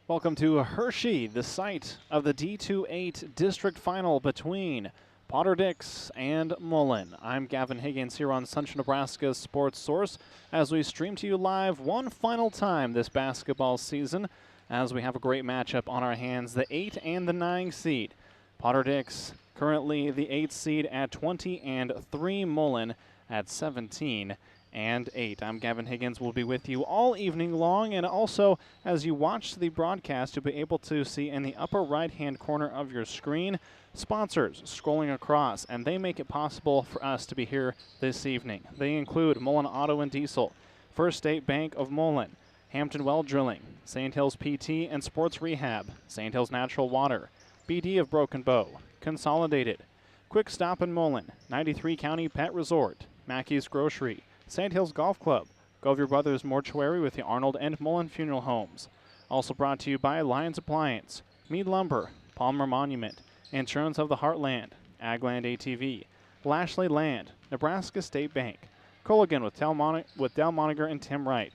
Welcome to Hershey, the site of the D2-8 district final between Potter-Dix and Mullen. I'm Gavin Higgins here on Central Nebraska's Sports Source as we stream to you live one final time this basketball season as we have a great matchup on our hands, the 8 and the 9 seed. Potter-Dix currently the 8 seed at 20 and 3, Mullen at 17 and 8. I'm Gavin Higgins. Will be with you all evening long, and also as you watch the broadcast, you'll be able to see in the upper right-hand corner of your screen sponsors scrolling across, and they make it possible for us to be here this evening. They include Mullen Auto and Diesel, First State Bank of Mullen, Hampton Well Drilling, St. Hills PT and Sports Rehab, St. Hills Natural Water, BD of Broken Bow, Consolidated, Quick Stop in Mullen, 93 County Pet Resort, Mackey's Grocery, St. Hills Golf Club, Govier Brothers Mortuary with the Arnold and Mullen Funeral Homes. Also brought to you by Lions Appliance, Mead Lumber, Palmer Monument, Insurance of the Heartland, Agland ATV, Lashley Land, Nebraska State Bank, Culligan with Del Moniger and Tim Wright,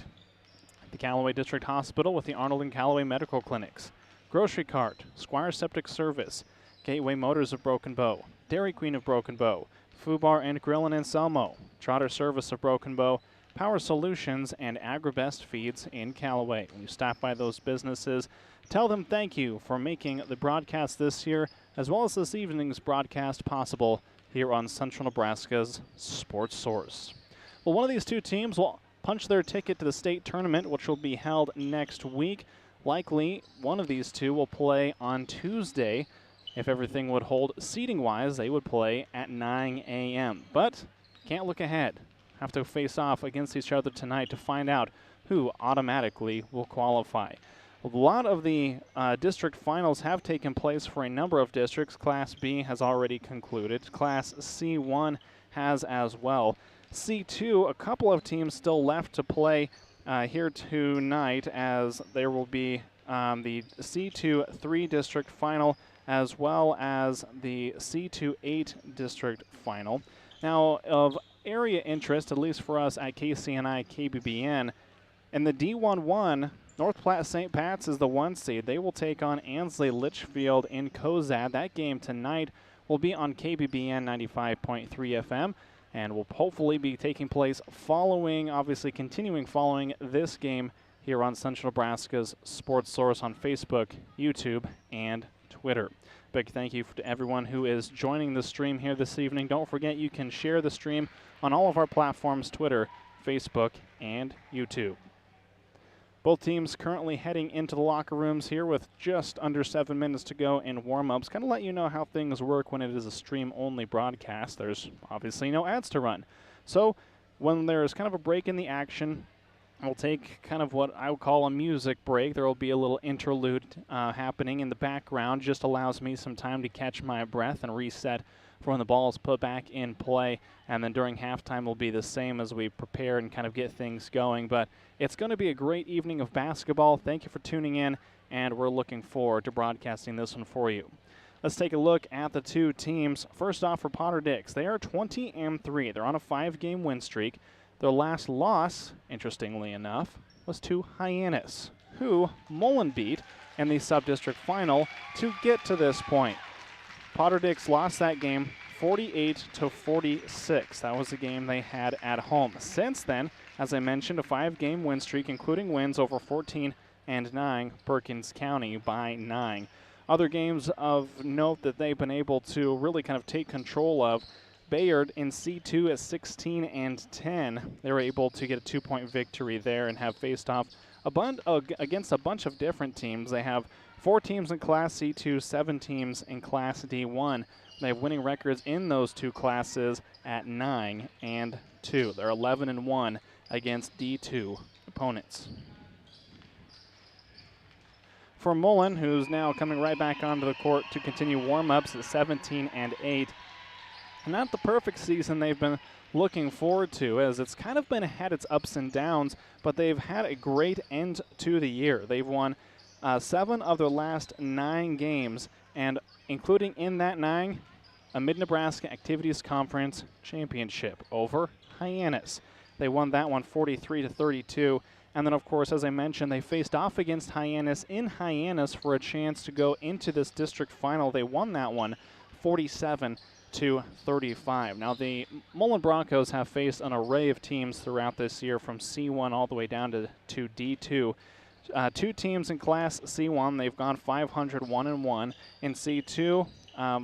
the Callaway District Hospital with the Arnold and Callaway Medical Clinics, Grocery Cart, Squire Septic Service, Gateway Motors of Broken Bow, Dairy Queen of Broken Bow, Foo Bar and Grill in Anselmo, Trotter Service of Broken Bow, Power Solutions, and AgriBest Feeds in Callaway. When you stop by those businesses, tell them thank you for making the broadcast this year, as well as this evening's broadcast possible here on Central Nebraska's Sports Source. Well, one of these two teams will punch their ticket to the state tournament, which will be held next week. Likely, one of these two will play on Tuesday. If everything would hold seating-wise, they would play at 9 a.m. But can't look ahead. Have to face off against each other tonight to find out who automatically will qualify. A lot of the district finals have taken place for a number of districts. Class B has already concluded. Class C1 has as well. C2, a couple of teams still left to play here tonight, as there will be the C2 3 district final as well as the C2 8 district final. Now, of area interest, at least for us at KCNI KBBN, in the D11, North Platte St. Pat's is the 1 seed. They will take on Ansley Litchfield in Cozad. That game tonight will be on KBBN 95.3 FM and will hopefully be taking place following, obviously continuing following this game here on Central Nebraska's Sports Source on Facebook, YouTube, and Twitter. Big thank you to everyone who is joining the stream here this evening. Don't forget you can share the stream on all of our platforms, Twitter, Facebook, and YouTube. Both teams currently heading into the locker rooms here with just under 7 minutes to go in warm-ups. Kind of let you know how things work when it is a stream-only broadcast. There's obviously no ads to run. So when there's kind of a break in the action, we'll take kind of what I would call a music break. There will be a little interlude happening in the background. Just allows me some time to catch my breath and reset for when the ball is put back in play. And then during halftime will be the same as we prepare and kind of get things going. But it's going to be a great evening of basketball. Thank you for tuning in, and we're looking forward to broadcasting this one for you. Let's take a look at the two teams. First off, for Potter-Dix, they are 20 and 3. They're on a 5-game win streak. Their last loss, interestingly enough, was to Hyannis, who Mullen beat in the sub-district final to get to this point. Potter-Dix lost that game 48-46. That was the game they had at home. Since then, as I mentioned, a 5-game win streak, including wins over 14 and 9, Perkins County by 9. Other games of note that they've been able to really kind of take control of: Bayard in C2 at 16 and 10. They were able to get a 2-point victory there and have faced off against a bunch of different teams. They have 4 teams in Class C2, 7 teams in Class D1. They have winning records in those two classes at 9 and 2. They're 11 and 1 against D2 opponents. For Mullen, who's now coming right back onto the court to continue warm-ups at 17 and 8. Not the perfect season they've been looking forward to, as it's kind of had its ups and downs, but they've had a great end to the year. They've won 7 of their last 9 games, and including in that 9, a Mid-Nebraska Activities Conference championship over Hyannis. They won that one 43-32, And then, of course, as I mentioned, they faced off against Hyannis in Hyannis for a chance to go into this district final. They won that one 47-35. Now, the Mullen Broncos have faced an array of teams throughout this year, from C1 all the way down to D2. Two teams in Class C1, they've gone 500-1-1. In C2,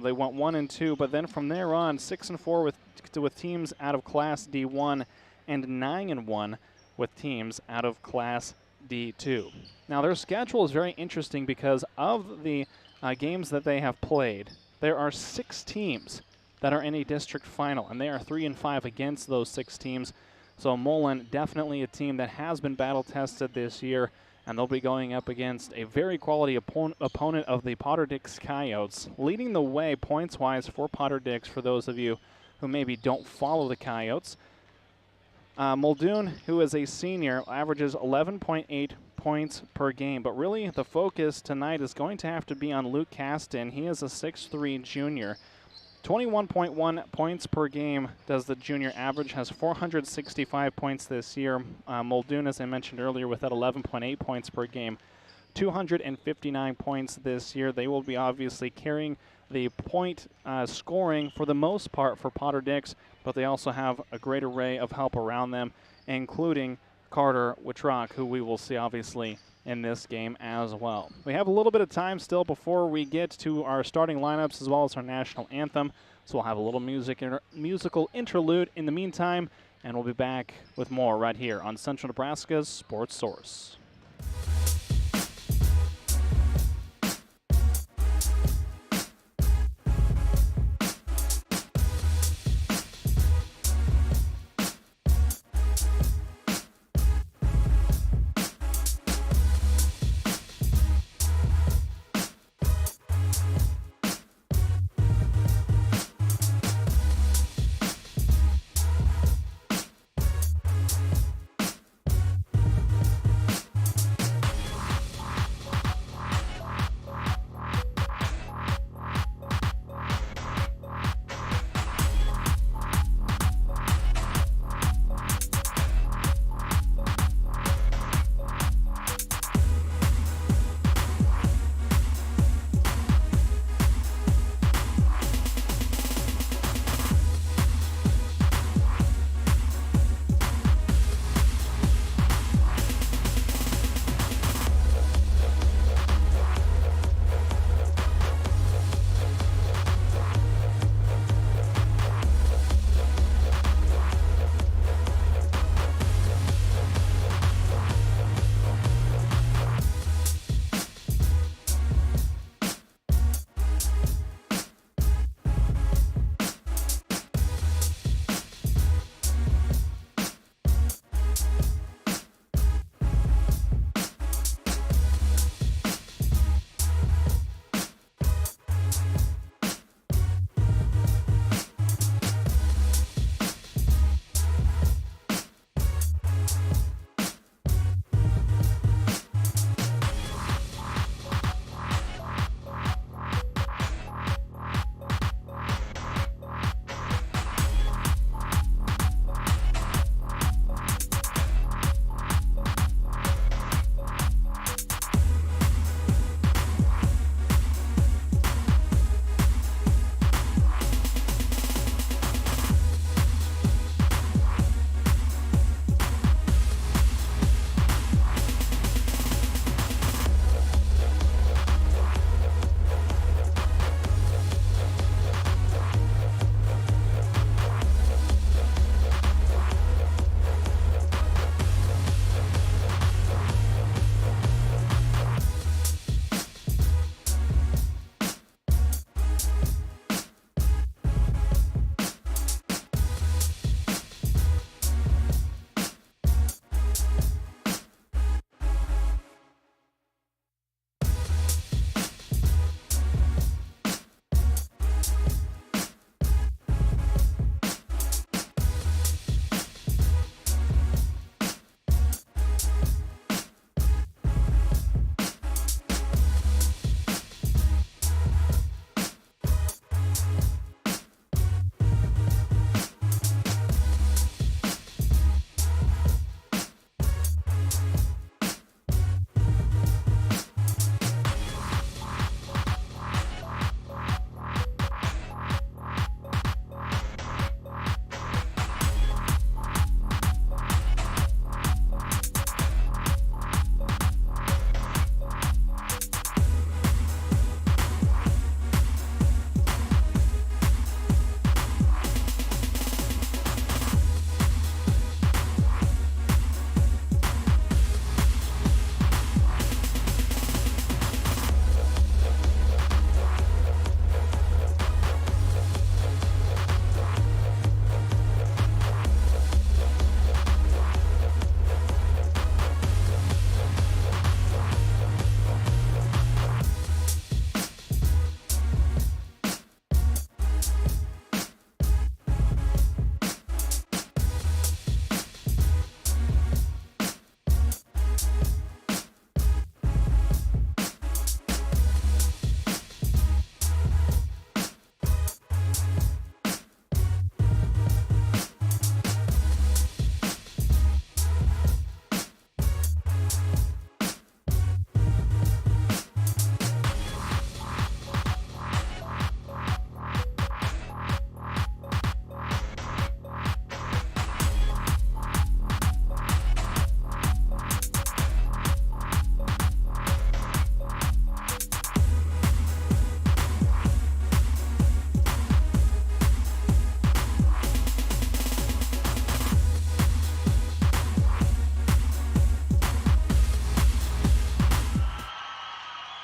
they went 1-2, but then from there on, 6-4 with teams out of Class D1 and 9-1 with teams out of Class D2. Now, their schedule is very interesting because of the games that they have played. There are 6 teams that are in a district final, and they are 3-5 against those 6 teams. So Mullen, definitely a team that has been battle-tested this year, and they'll be going up against a very quality opponent of the Potter-Dix Coyotes. Leading the way points-wise for Potter-Dix, for those of you who maybe don't follow the Coyotes. Muldoon, who is a senior, averages 11.8 points per game. But really, the focus tonight is going to have to be on Luke Caston. He is a 6'3 junior. 21.1 points per game does the junior average, has 465 points this year. Muldoon, as I mentioned earlier, with that 11.8 points per game, 259 points this year. They will be obviously carrying the point scoring for the most part for Potter-Dix, but they also have a great array of help around them, including Carter Wittrock, who we will see obviously in this game as well. We have a little bit of time still before we get to our starting lineups as well as our national anthem, so we'll have a little musical interlude in the meantime, and we'll be back with more right here on Central Nebraska's Sports Source.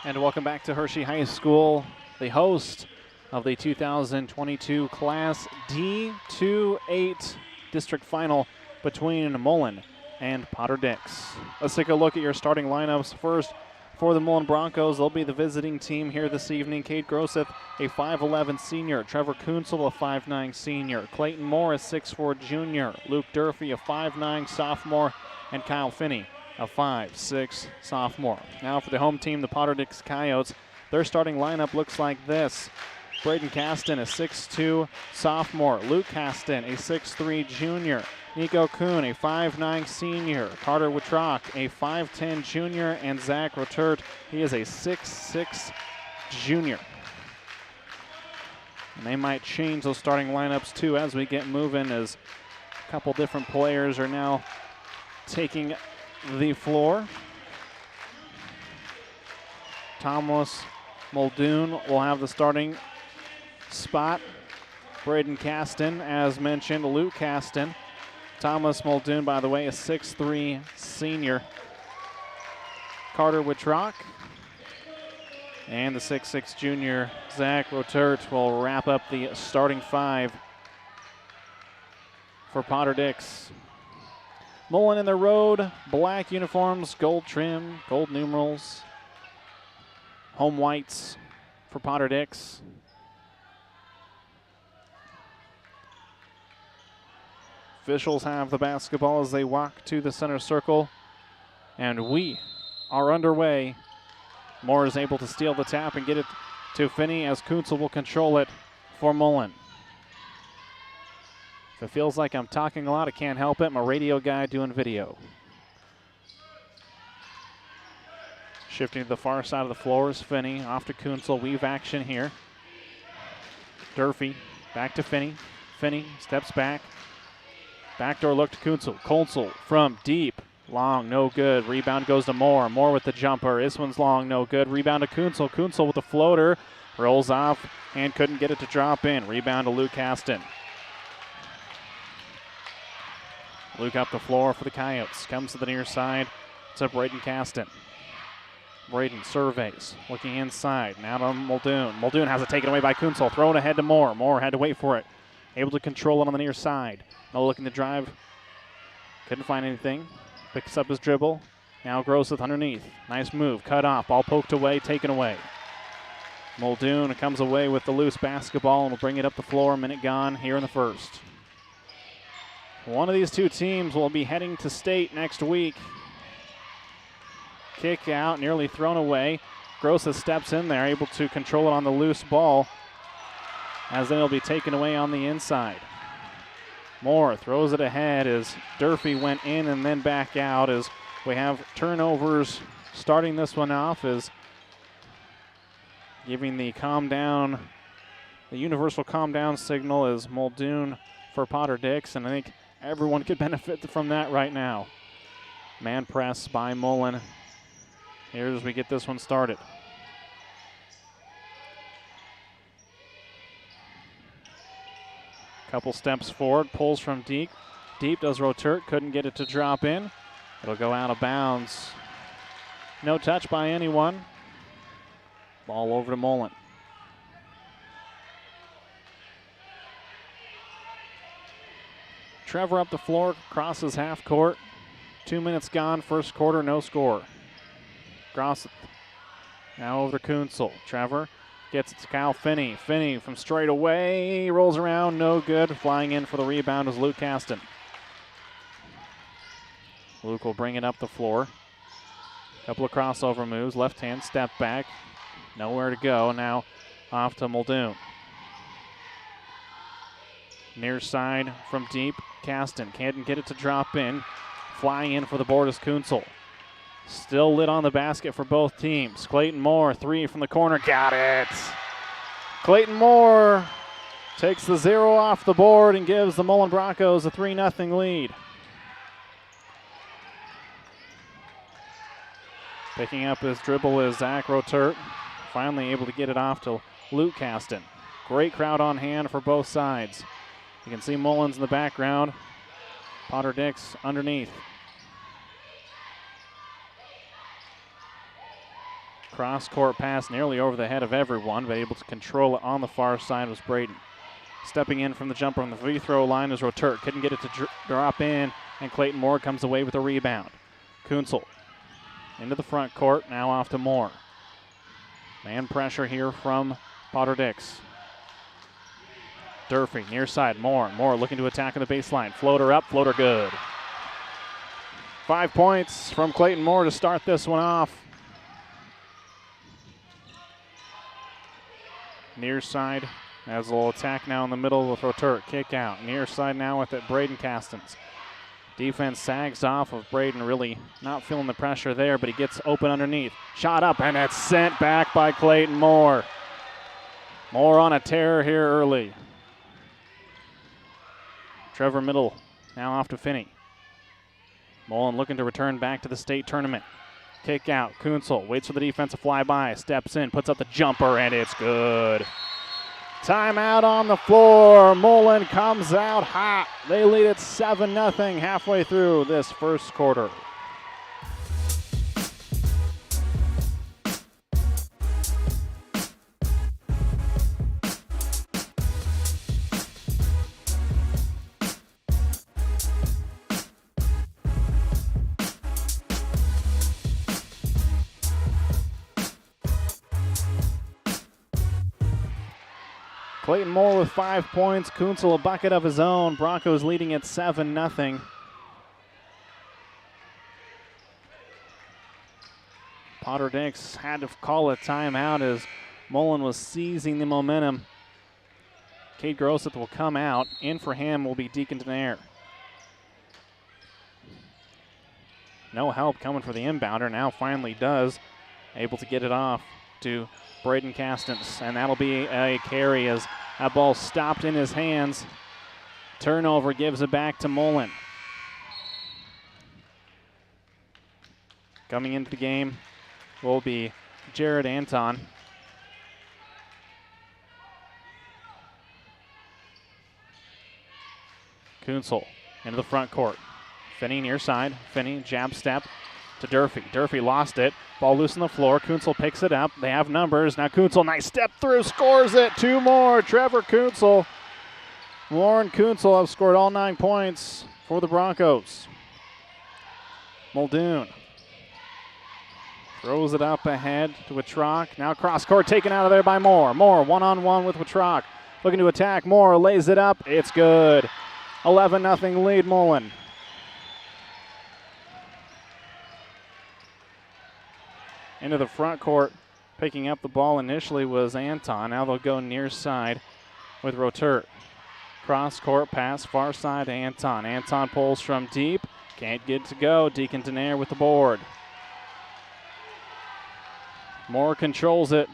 And welcome back to Hershey High School, the host of the 2022 Class D2-8 district final between Mullen and Potter-Dix. Let's take a look at your starting lineups. First, for the Mullen Broncos, they'll be the visiting team here this evening. Cade Groseth, a 5'11 senior. Trevor Kunsel, a 5'9 senior. Clayton Moore, a 6'4 junior. Luke Durfee, a 5'9 sophomore. And Kyle Finney, a 5'6 sophomore. Now for the home team, the Potter-Dix Coyotes. Their starting lineup looks like this. Braden Caston, a 6'2 sophomore. Luke Caston, a 6'3 junior. Nico Kuhn, a 5'9 senior. Carter Wittrock, a 5'10 junior. And Zach Rotert, he is a 6'6 junior. And they might change those starting lineups too as we get moving, as a couple different players are now taking the floor. Thomas Muldoon will have the starting spot. Braden Caston, as mentioned, Luke Caston. Thomas Muldoon, by the way, a 6'3 senior. Carter Wittrock and the 6'6 junior Zach Rotert will wrap up the starting five for Potter-Dix. Mullen in the road, black uniforms, gold trim, gold numerals. Home whites for Potter-Dix. Officials have the basketball as they walk to the center circle. And we are underway. Moore is able to steal the tap and get it to Finney as Kunsel will control it for Mullen. If it feels like I'm talking a lot, I can't help it. I'm a radio guy doing video. Shifting to the far side of the floor is Finney. Off to Kunsel. Weave action here. Durfee back to Finney. Finney steps back. Backdoor look to Kunsel. Kunsel from deep. Long, no good. Rebound goes to Moore. Moore with the jumper. This one's long, no good. Rebound to Kunsel. Kunsel with the floater. Rolls off and couldn't get it to drop in. Rebound to Luke Caston. Luke up the floor for the Coyotes. Comes to the near side. It's up Braden Caston. Braden surveys. Looking inside. Now to Muldoon. Muldoon has it taken away by Kunsel. Thrown ahead to Moore. Moore had to wait for it. Able to control it on the near side. No looking to drive. Couldn't find anything. Picks up his dribble. Now Groseth underneath. Nice move. Cut off. Ball poked away. Taken away. Muldoon comes away with the loose basketball and will bring it up the floor. Minute gone here in the first. One of these two teams will be heading to state next week. Kick out, nearly thrown away. Groseth steps in there, able to control it on the loose ball, as then it'll be taken away on the inside. Moore throws it ahead as Durfee went in and then back out, as we have turnovers starting this one off, as giving the calm down, the universal calm down signal is Muldoon for Potter-Dix, and I think everyone could benefit from that right now. Man press by Mullen. Here as we get this one started. Couple steps forward, pulls from deep. Deep does Rotert, couldn't get it to drop in. It'll go out of bounds. No touch by anyone. Ball over to Mullen. Trevor up the floor, crosses half court. 2 minutes gone, first quarter, no score. Groseth now over to Kunsel. Trevor gets it to Kyle Finney. Finney from straight away, rolls around, no good. Flying in for the rebound is Luke Caston. Luke will bring it up the floor. Couple of crossover moves, left hand step back. Nowhere to go, now off to Muldoon. Near side from deep, Caston can't get it to drop in. Flying in for the board is Kunsel. Still lit on the basket for both teams. Clayton Moore, three from the corner, got it. Clayton Moore takes the 0 off the board and gives the Mullen Broncos a 3-0 lead. Picking up his dribble is Zach Rotert. Finally able to get it off to Luke Caston. Great crowd on hand for both sides. You can see Mullins in the background. Potter-Dix underneath. Cross-court pass nearly over the head of everyone, but able to control it on the far side was Braden. Stepping in from the jumper on the free throw line is Rotert. Couldn't get it to drop in, and Clayton Moore comes away with a rebound. Kunzel into the front court, now off to Moore. Man pressure here from Potter-Dix. Durfee near side, Moore looking to attack on the baseline. Floater up, floater good. 5 points from Clayton Moore to start this one off. Near side, as a little attack now in the middle with Rotert. Kick out. Near side now with it, Braden Castens. Defense sags off of Braden, really not feeling the pressure there, but he gets open underneath. Shot up, and it's sent back by Clayton Moore. Moore on a tear here early. Trevor Middle now off to Finney. Mullen looking to return back to the state tournament. Kick out, Kunzel waits for the defensive flyby, steps in, puts up the jumper, and it's good. Timeout on the floor. Mullen comes out hot. They lead it 7-0 halfway through this first quarter. Clayton Moore with 5 points. Kunzel a bucket of his own. Broncos leading at 7-0. Potter-Dix had to call a timeout as Mullen was seizing the momentum. Cade Grosseth will come out. In for him will be Deacon Denaire. No help coming for the inbounder. Now finally does. Able to get it off to Braden Castens, and that'll be a carry as that ball stopped in his hands. Turnover gives it back to Mullen. Coming into the game will be Jared Anton. Kunzel into the front court. Finney near side. Finney jab step to Durfee. Durfee lost it. Ball loose on the floor. Kunzel picks it up. They have numbers. Now Kunzel, nice step through, scores it. 2 more. Trevor Kunzel. Moore and Kunzel have scored all 9 points for the Broncos. Muldoon throws it up ahead to Wittrock. Now cross court taken out of there by Moore. Moore one-on-one with Wittrock. Looking to attack. Moore lays it up. It's good. 11-0 lead Mullen. Into the front court, picking up the ball initially was Anton. Now they'll go near side with Rotert. Cross court pass, far side to Anton. Anton pulls from deep, can't get to go. Deacon Denaire with the board. Moore controls it.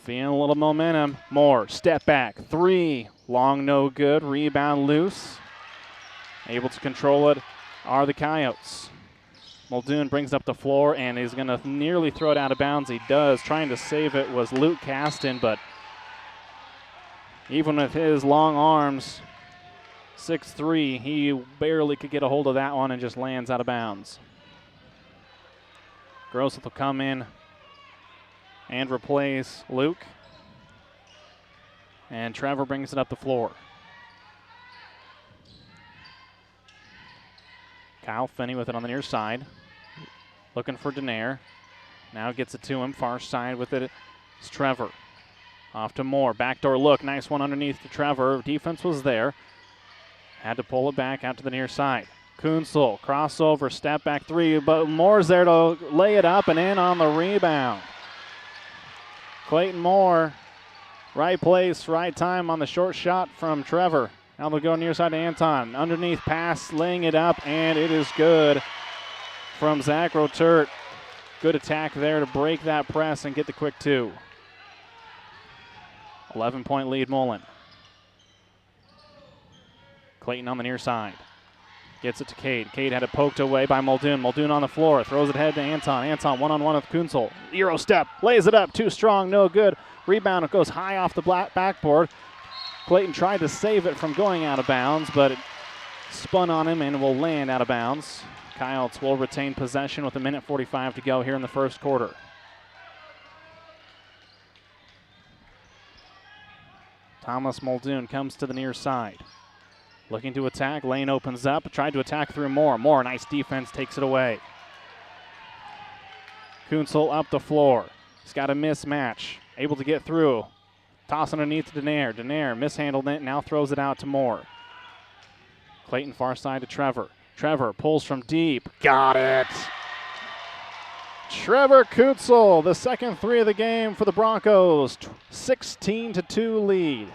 Feeling a little momentum. Moore, step back, 3. Long, no good. Rebound loose. Able to control it are the Coyotes. Muldoon brings up the floor and is going to nearly throw it out of bounds. He does. Trying to save it was Luke Caston, but even with his long arms, 6'3", he barely could get a hold of that one and just lands out of bounds. Grosseth will come in and replace Luke. And Trevor brings it up the floor. Kyle Finney with it on the near side. Looking for Denaire. Now gets it to him. Far side with it. It's Trevor. Off to Moore. Backdoor look. Nice one underneath to Trevor. Defense was there. Had to pull it back out to the near side. Kunzel. Crossover. Step back 3. But Moore's there to lay it up and in on the rebound. Clayton Moore. Right place, right time on the short shot from Trevor. Now they'll go near side to Anton. Underneath pass, laying it up, and it is good from Zach Rotert. Good attack there to break that press and get the quick 2. 11-point lead Mullen. Clayton on the near side. Gets it to Cade. Cade had it poked away by Muldoon. Muldoon on the floor. Throws it ahead to Anton. Anton one-on-one with Kunzel. Euro step. Lays it up. Too strong. No good. Rebound. It goes high off the backboard. Clayton tried to save it from going out of bounds, but it spun on him and will land out of bounds. Coyotes will retain possession with 1:45 to go here in the first quarter. Thomas Muldoon comes to the near side. Looking to attack, lane opens up, tried to attack through Moore. Moore, nice defense, takes it away. Kunzel up the floor. He's got a mismatch, able to get through. Toss underneath to Denaire. Denaire mishandled it, now throws it out to Moore. Clayton far side to Trevor. Trevor pulls from deep. Got it! Trevor Kunzel, the second three of the game for the Broncos. 16-2 lead.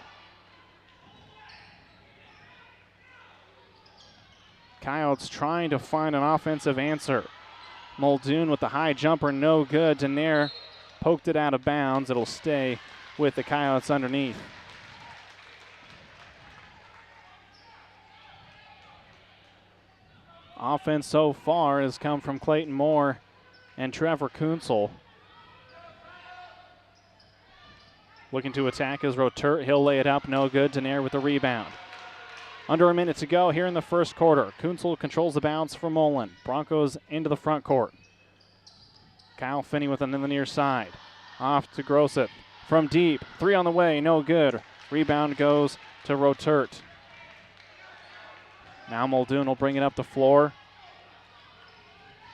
Coyotes trying to find an offensive answer. Muldoon with the high jumper, no good. Denaire poked it out of bounds. It'll stay with the Coyotes underneath. Offense so far has come from Clayton Moore and Trevor Kunzel. Looking to attack is Rotert. He'll lay it up, no good. Denaire with the rebound. Under a minute to go here in the first quarter. Kunzel controls the bounce for Mullen. Broncos into the front court. Kyle Finney with it in the near side. Off to Groseth. From deep, three on the way, no good. Rebound goes to Rotert. Now Muldoon will bring it up the floor.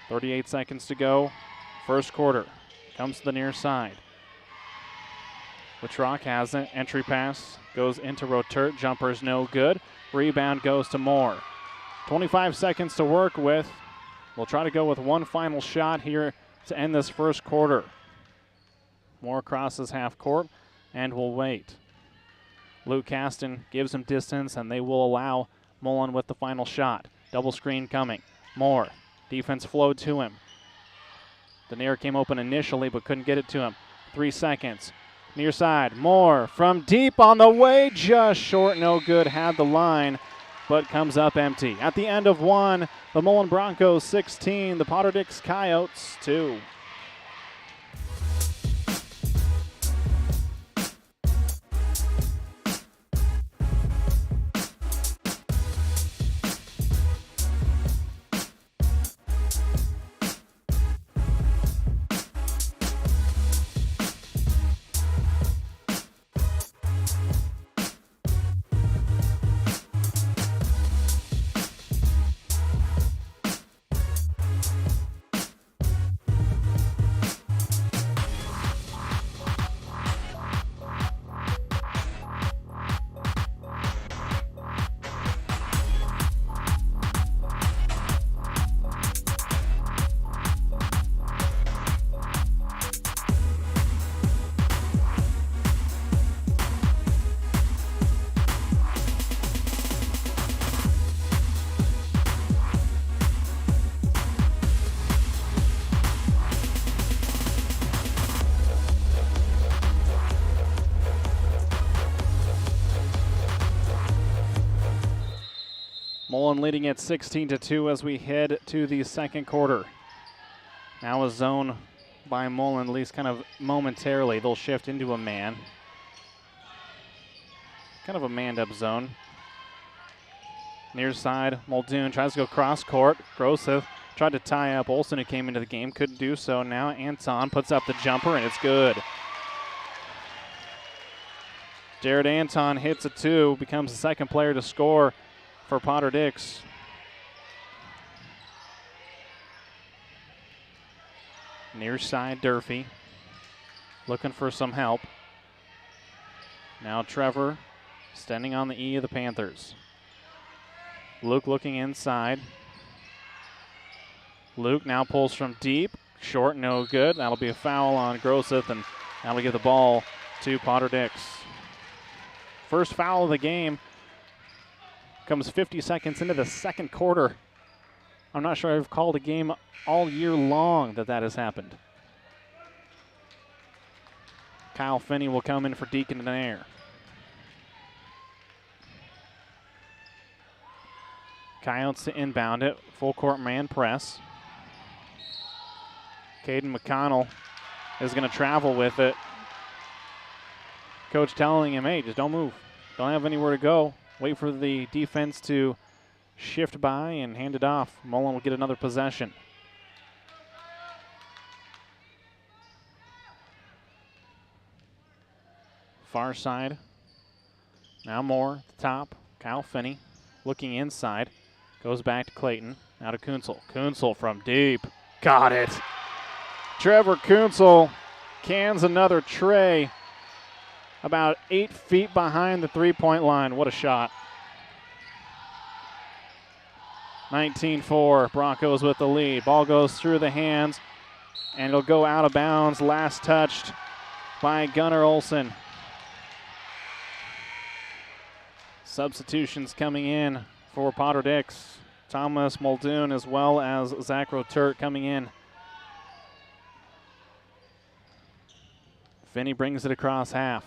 38 seconds to go. First quarter. Comes to the near side. Witrock has it. Entry pass goes into Rotert. Jumper's no good. Rebound goes to Moore. 25 seconds to work with. We'll try to go with one final shot here to end this first quarter. Moore crosses half court and will wait. Luke Caston gives him distance, and they will allow Mullen with the final shot. Double screen coming. Moore. Defense flowed to him. Denaire came open initially but couldn't get it to him. 3 seconds. Near side. Moore from deep on the way. Just short. No good. Had the line but comes up empty. At the end of one, the Mullen Broncos 16, the Potter-Dix Coyotes 2. Mullen leading at 16-2 as we head to the second quarter. Now a zone by Mullen, at least kind of momentarily. They'll shift into a man. Kind of a manned-up zone. Near side, Muldoon tries to go cross court. Groseth tried to tie up Olsen, who came into the game. Couldn't do so. Now Anton puts up the jumper, and it's good. Jared Anton hits a two, becomes the second player to score for Potter-Dix. Near side, Durfee looking for some help. Now Trevor standing on the E of the Panthers. Luke looking inside. Luke now pulls from deep. Short, no good. That'll be a foul on Groseth, and that'll give the ball to Potter-Dix. First foul of the game comes 50 seconds into the second quarter. I'm not sure I've called a game all year long that has happened. Kyle Finney will come in for Deacon Denaire. Coyotes to inbound it. Full court man press. Caden McConnell is going to travel with it. Coach telling him, hey, just don't move. Don't have anywhere to go. Wait for the defense to shift by and hand it off. Mullen will get another possession. Far side. Now Moore at the top. Kyle Finney looking inside. Goes back to Clayton. Now to Kunzel. Kunzel from deep. Got it. Trevor Kunzel cans another tray. About 8 feet behind the three-point line. What a shot. 19-4. Broncos with the lead. Ball goes through the hands, and it'll go out of bounds. Last touched by Gunnar Olsen. Substitutions coming in for Potter-Dix. Thomas Muldoon as well as Zach Rotert coming in. Finney brings it across half.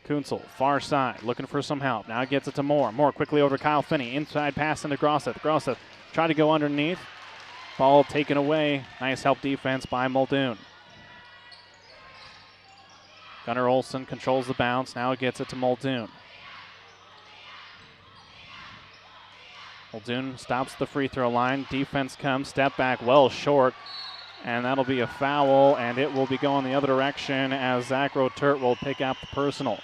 Kunzel, far side, looking for some help. Now gets it to Moore. Moore quickly over to Kyle Finney. Inside pass into Grosseth. Grosseth tried to go underneath. Ball taken away. Nice help defense by Muldoon. Gunnar Olsen controls the bounce. Now gets it to Muldoon. Muldoon stops the free throw line. Defense comes. Step back well short. And that'll be a foul. And it will be going the other direction as Zach Rotert will pick up the personal.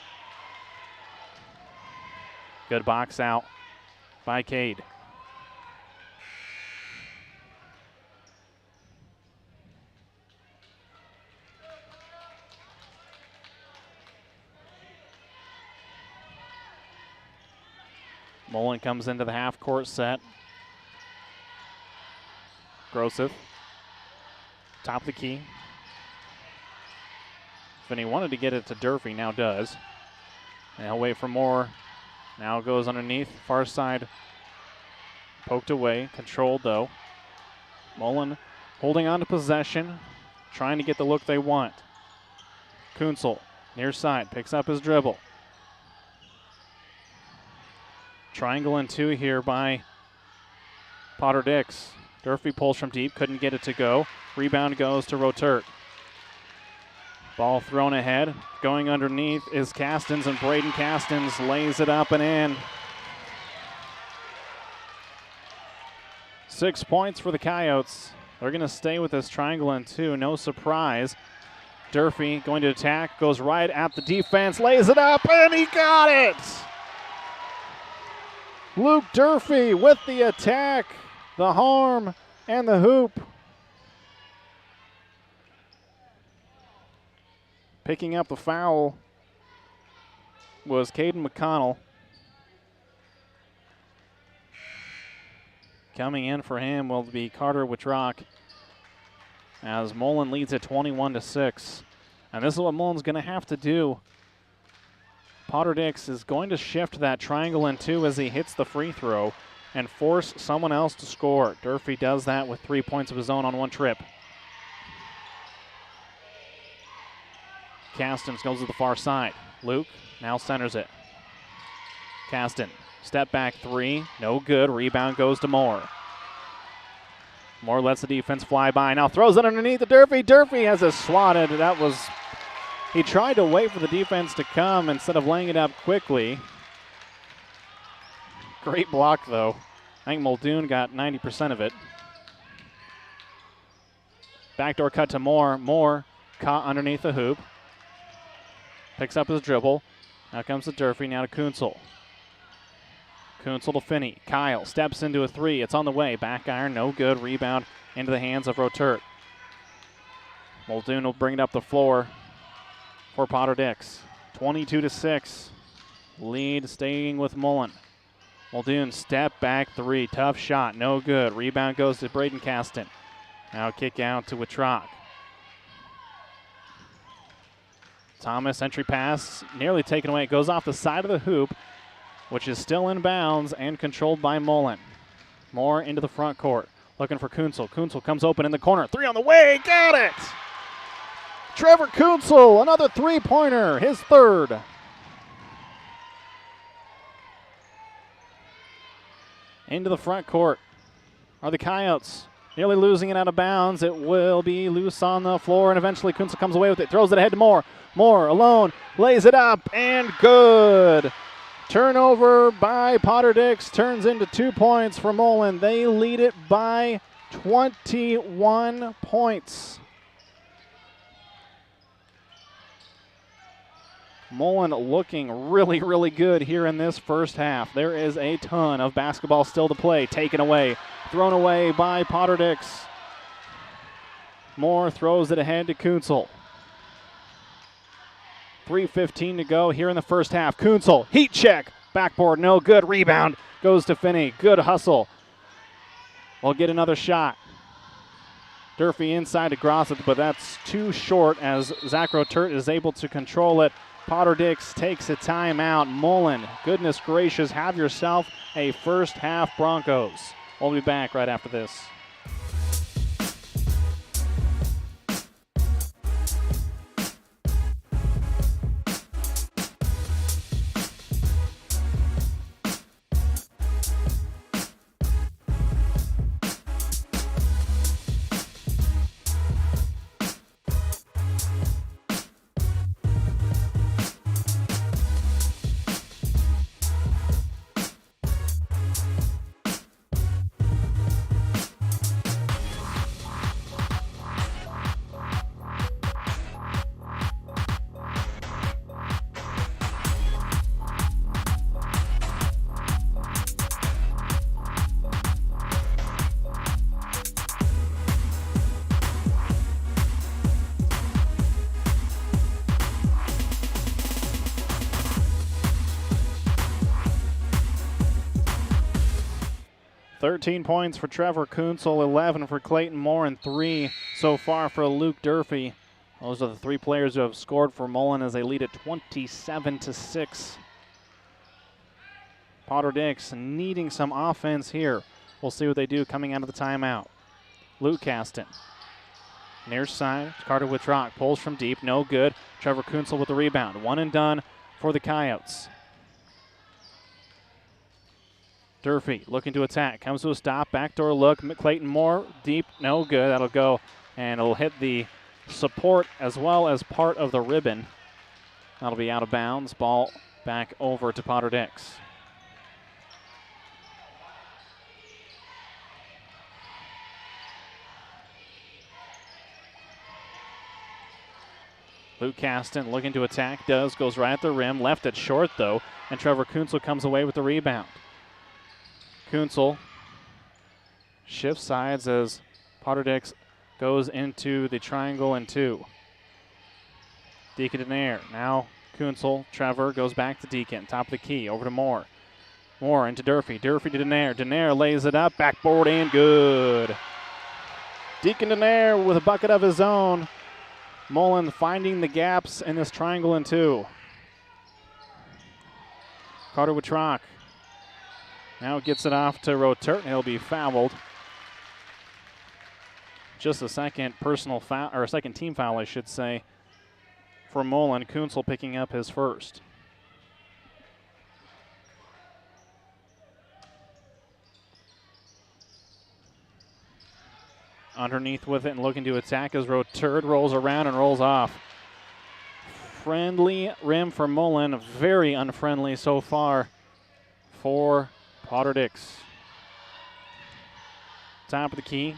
Good box out by Cade. Mullen comes into the half-court set. Grosseth, top of the key. Finney wanted to get it to Durfee, now does. And he'll wait for more. Now goes underneath, far side, poked away, controlled though. Mullen holding on to possession, trying to get the look they want. Kunzel, near side, picks up his dribble. Triangle and two here by Potter-Dix. Durfee pulls from deep, couldn't get it to go. Rebound goes to Rotert. Ball thrown ahead. Going underneath is Castens, and Braden Castens lays it up and in. 6 points for the Coyotes. They're going to stay with this triangle and two. No surprise. Durfee going to attack, goes right at the defense, lays it up, and he got it! Luke Durfee with the attack, the harm, and the hoop. Picking up the foul was Caden McConnell. Coming in for him will be Carter Wittrock as Mullen leads at 21-6. And this is what Mullen's going to have to do. Potter-Dix is going to shift that triangle in two as he hits the free throw and force someone else to score. Durfee does that with 3 points of his own on one trip. Castens goes to the far side. Luke now centers it. Caston, step back three, no good. Rebound goes to Moore. Moore lets the defense fly by. Now throws it underneath the Durfee. Durfee has it swatted. He tried to wait for the defense to come instead of laying it up quickly. Great block though. I think Muldoon got 90% of it. Backdoor cut to Moore. Moore caught underneath the hoop. Picks up his dribble. Now comes to Durfee, now to Kunzel. Kunzel to Finney. Kyle steps into a three. It's on the way. Back iron, no good. Rebound into the hands of Rotert. Muldoon will bring it up the floor for Potter-Dix. 22-6. Lead staying with Mullen. Muldoon step back three. Tough shot, no good. Rebound goes to Braden Caston. Now kick out to Wittrock. Thomas, entry pass, nearly taken away. It goes off the side of the hoop, which is still in bounds and controlled by Mullen. Moore into the front court, looking for Kunzel. Kunzel comes open in the corner. Three on the way, got it! Trevor Kunzel, another three-pointer, his third. Into the front court are the Coyotes. Nearly losing it out of bounds. It will be loose on the floor, and eventually Kunzel comes away with it. Throws it ahead to Moore. Moore alone, lays it up, and good. Turnover by Potter-Dix turns into 2 points for Mullen. They lead it by 21 points. Mullen looking really, really good here in this first half. There is a ton of basketball still to play. Taken away, thrown away by Potter-Dix. Moore throws it ahead to Kunzel. 3:15 to go here in the first half. Kunzel, heat check. Backboard, no good. Rebound goes to Finney. Good hustle. We'll get another shot. Durfee inside to Grosset, but that's too short as Zach Rotert is able to control it. Potter-Dix takes a timeout. Mullen, goodness gracious, have yourself a first half Broncos. We'll be back right after this. $13 points for Trevor Kunzel, 11 for Clayton Moore, and 3 so far for Luke Durfee. Those are the 3 players who have scored for Mullen as they lead at 27-6. Potter-Dix needing some offense here. We'll see what they do coming out of the timeout. Luke Caston. Near side, Carter Wittrock pulls from deep, no good. Trevor Kunzel with the rebound. One and done for the Coyotes. Durfee looking to attack, comes to a stop, backdoor look, Clayton Moore, deep, no good, that'll go, and it'll hit the support as well as part of the ribbon. That'll be out of bounds, ball back over to Potter-Dix. Luke Caston looking to attack, goes right at the rim, left it short though, and Trevor Kunzel comes away with the rebound. Kunzel shifts sides as Potter-Dix goes into the triangle and 2. Deacon in air. Now Kunzel, Trevor goes back to Deacon. Top of the key, over to Moore. Moore into Durfee. Durfee to Denaire. Denaire lays it up, backboard and good. Deacon Denaire with a bucket of his own. Mullen finding the gaps in this triangle and 2. Carter Wittrock. Now gets it off to Rotert. He'll be fouled. Just a second personal foul, or a second team foul, I should say, for Mullen. Kunzel picking up his first. Underneath with it and looking to attack as Rotert rolls around and rolls off. Friendly rim for Mullen, very unfriendly so far for Potter-Dix. Top of the key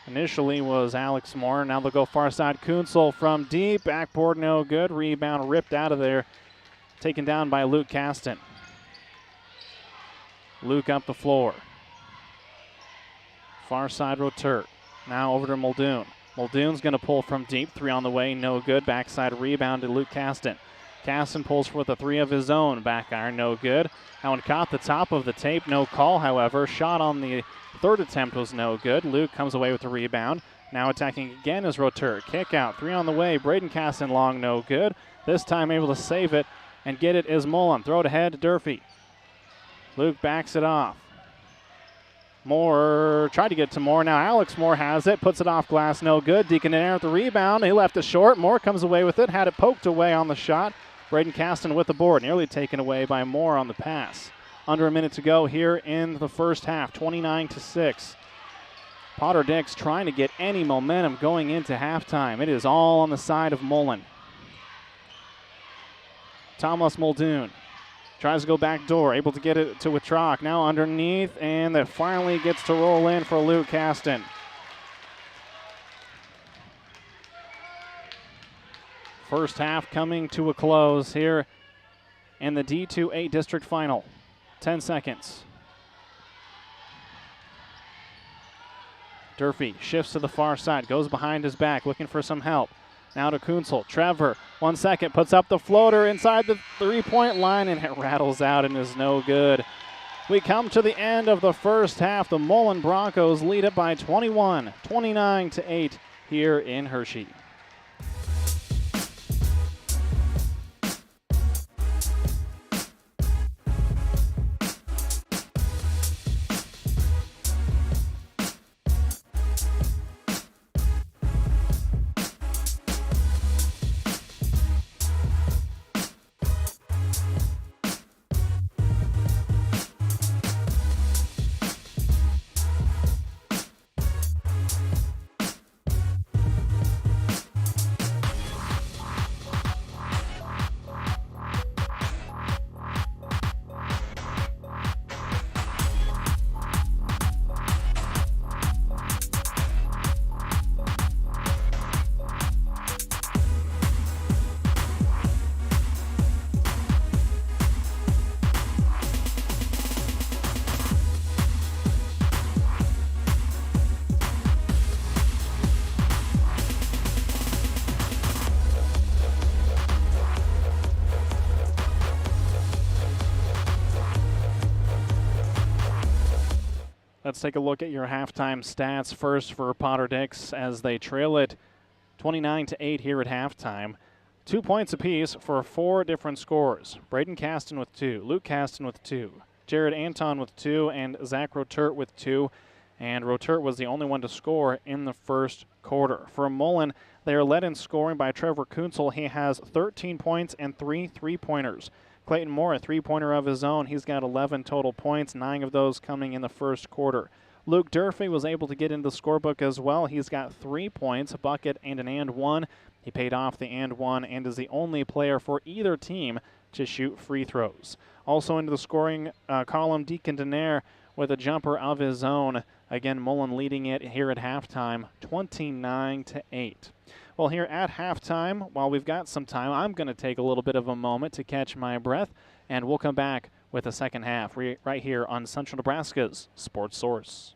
initially was Alex Moore. Now they'll go far side. Kunzel from deep. Backboard no good. Rebound ripped out of there. Taken down by Luke Caston. Luke up the floor. Far side Rotert. Now over to Muldoon. Muldoon's going to pull from deep. 3 on the way. No good. Backside rebound to Luke Caston. Caston pulls for the 3 of his own. Back iron, no good. That one caught the top of the tape. No call, however. Shot on the 3rd attempt was no good. Luke comes away with the rebound. Now attacking again is Rotert. Kick out. 3 on the way. Braden Caston long, no good. This time able to save it and get it is Mullen. Throw it ahead to Durfee. Luke backs it off. Moore tried to get to Moore. Now Alex Moore has it. Puts it off glass, no good. Deacon in air with the rebound. He left it short. Moore comes away with it. Had it poked away on the shot. Braden Caston with the board, nearly taken away by Moore on the pass. Under a minute to go here in the first half, 29-6. Potter-Dix trying to get any momentum going into halftime. It is all on the side of Mullen. Thomas Muldoon Tries to go back door, able to get it to Wittrock. Now underneath, and that finally gets to roll in for Luke Caston. First half coming to a close here in the D2A district final. 10 seconds. Durfee shifts to the far side, goes behind his back, looking for some help. Now to Kunzel. Trevor, 1 second, puts up the floater inside the three-point line, and it rattles out and is no good. We come to the end of the first half. The Mullen Broncos lead it by 21, 29-8 here in Hershey. Let's take a look at your halftime stats first for Potter-Dix as they trail it 29-8 here at halftime. 2 points apiece for 4 different scorers. Braden Caston with 2, Luke Caston with 2, Jared Anton with 2, and Zach Rotert with 2. And Rotert was the only one to score in the first quarter. For Mullen, they are led in scoring by Trevor Kunzel. He has 13 points and 3 three-pointers. Clayton Moore, a three-pointer of his own. He's got 11 total points, 9 of those coming in the first quarter. Luke Durfee was able to get into the scorebook as well. He's got 3 points, a bucket, and an and one. He paid off the and one and is the only player for either team to shoot free throws. Also into the scoring column, Deacon Denaire with a jumper of his own. Again, Mullen leading it here at halftime, 29-8. Well, here at halftime, while we've got some time, I'm going to take a little bit of a moment to catch my breath, and we'll come back with the second half right here on Central Nebraska's Sports Source.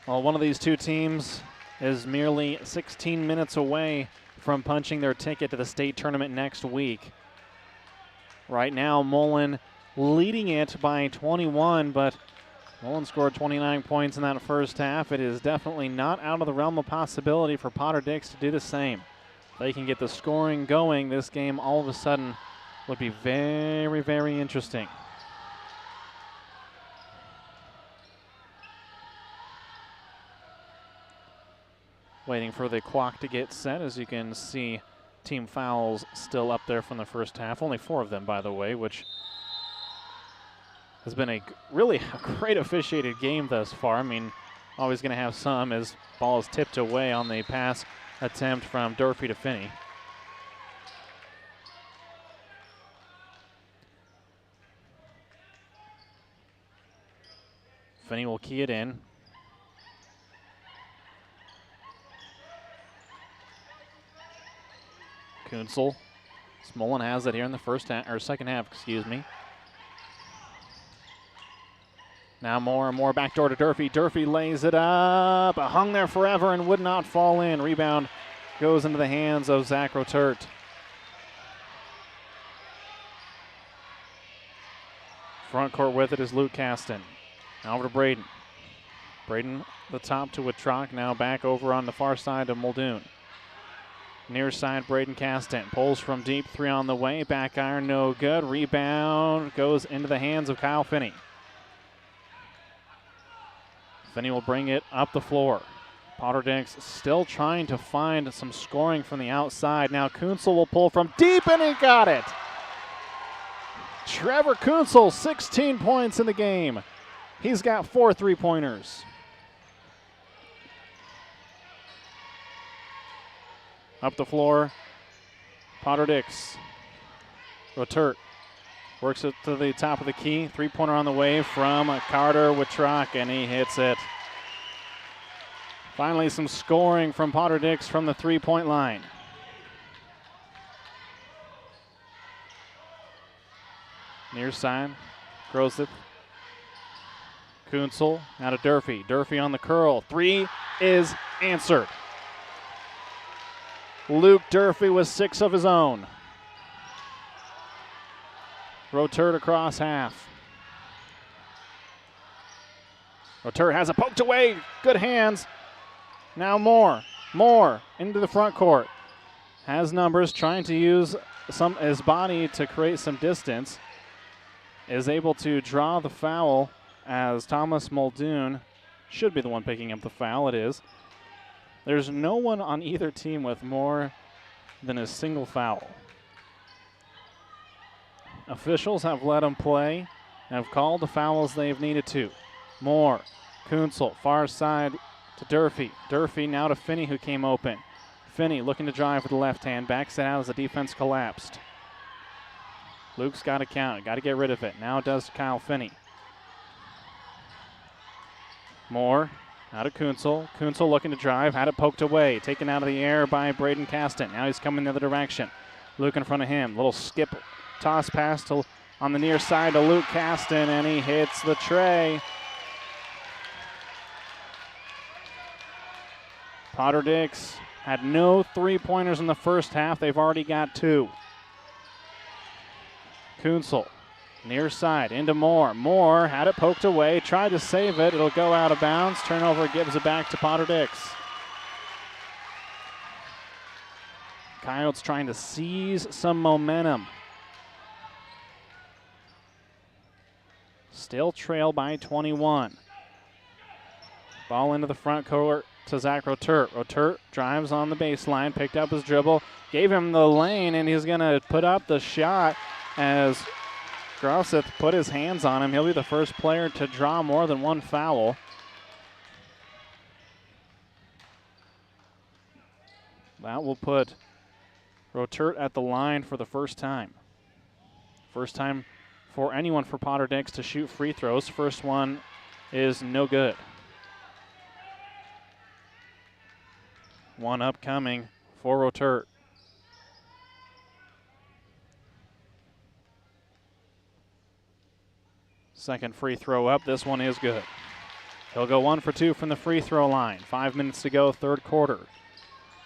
Well, one of these two teams is merely 16 minutes away from punching their ticket to the state tournament next week. Right now, Mullen leading it by 21, but Mullen scored 29 points in that first half. It is definitely not out of the realm of possibility for Potter-Dix to do the same. If they can get the scoring going, this game all of a sudden would be very, very interesting. Waiting for the clock to get set. As you can see, team fouls still up there from the first half. Only 4 of them, by the way, which has been a really great officiated game thus far. I mean, always going to have some as ball is tipped away on the pass attempt from Durfee to Finney. Finney will key it in. Kunsel. Mullen has it here in the first half, or second half, excuse me. Now more and more backdoor to Durfee. Durfee lays it up, hung there forever and would not fall in. Rebound goes into the hands of Zach Rotert. Front court with it is Luke Caston. Now over to Braden. Braden the top to Wittrock, now back over on the far side to Muldoon. Near side, Braden Caston pulls from deep, 3 on the way. Back iron, no good. Rebound goes into the hands of Kyle Finney. Finney will bring it up the floor. Potter-Dix still trying to find some scoring from the outside. Now Kunsel will pull from deep, and he got it. Trevor Kunsel, 16 points in the game. He's got 4 3-pointers. Up the floor, Potter-Dix. Rotert works it to the top of the key. 3-pointer on the way from Carter Wittrock, and he hits it. Finally, some scoring from Potter-Dix from the 3-point line. Near side, Groseth. Kunsel, now to Durfee. Durfee on the curl. 3 is answered. Luke Durfee with 6 of his own. Rotert across half. Rotert has it poked away. Good hands. Now Moore into the front court. Has numbers, trying to use his body to create some distance. Is able to draw the foul as Thomas Muldoon should be the one picking up the foul. It is. There's no one on either team with more than a single foul. Officials have let them play and have called the fouls they've needed to. Moore, Kunsel, far side to Durfee. Durfee now to Finney, who came open. Finney looking to drive with the left hand, backs it out as the defense collapsed. Luke's got to count it, got to get rid of it. Now does Kyle Finney. Moore. Out of Kunsel. Kunsel looking to drive. Had it poked away. Taken out of the air by Braden Caston. Now he's coming the other direction. Luke in front of him. Little skip toss pass on the near side to Luke Caston, and he hits the tray. Potter-Dix had no 3-pointers in the first half. They've already got 2. Kunsel. Near side, into Moore. Moore had it poked away, tried to save it. It'll go out of bounds. Turnover gives it back to Potter-Dix. Coyotes trying to seize some momentum. Still trail by 21. Ball into the front court to Zach Rotert. Rotert drives on the baseline, picked up his dribble, gave him the lane, and he's going to put up the shot as Groseth put his hands on him. He'll be the first player to draw more than 1 foul. That will put Rotert at the line for the first time. First time for anyone for Potter-Dix to shoot free throws. First one is no good. One upcoming for Rotert. Second free throw up. This one is good. He'll go 1 for 2 from the free throw line. 5 minutes to go, third quarter.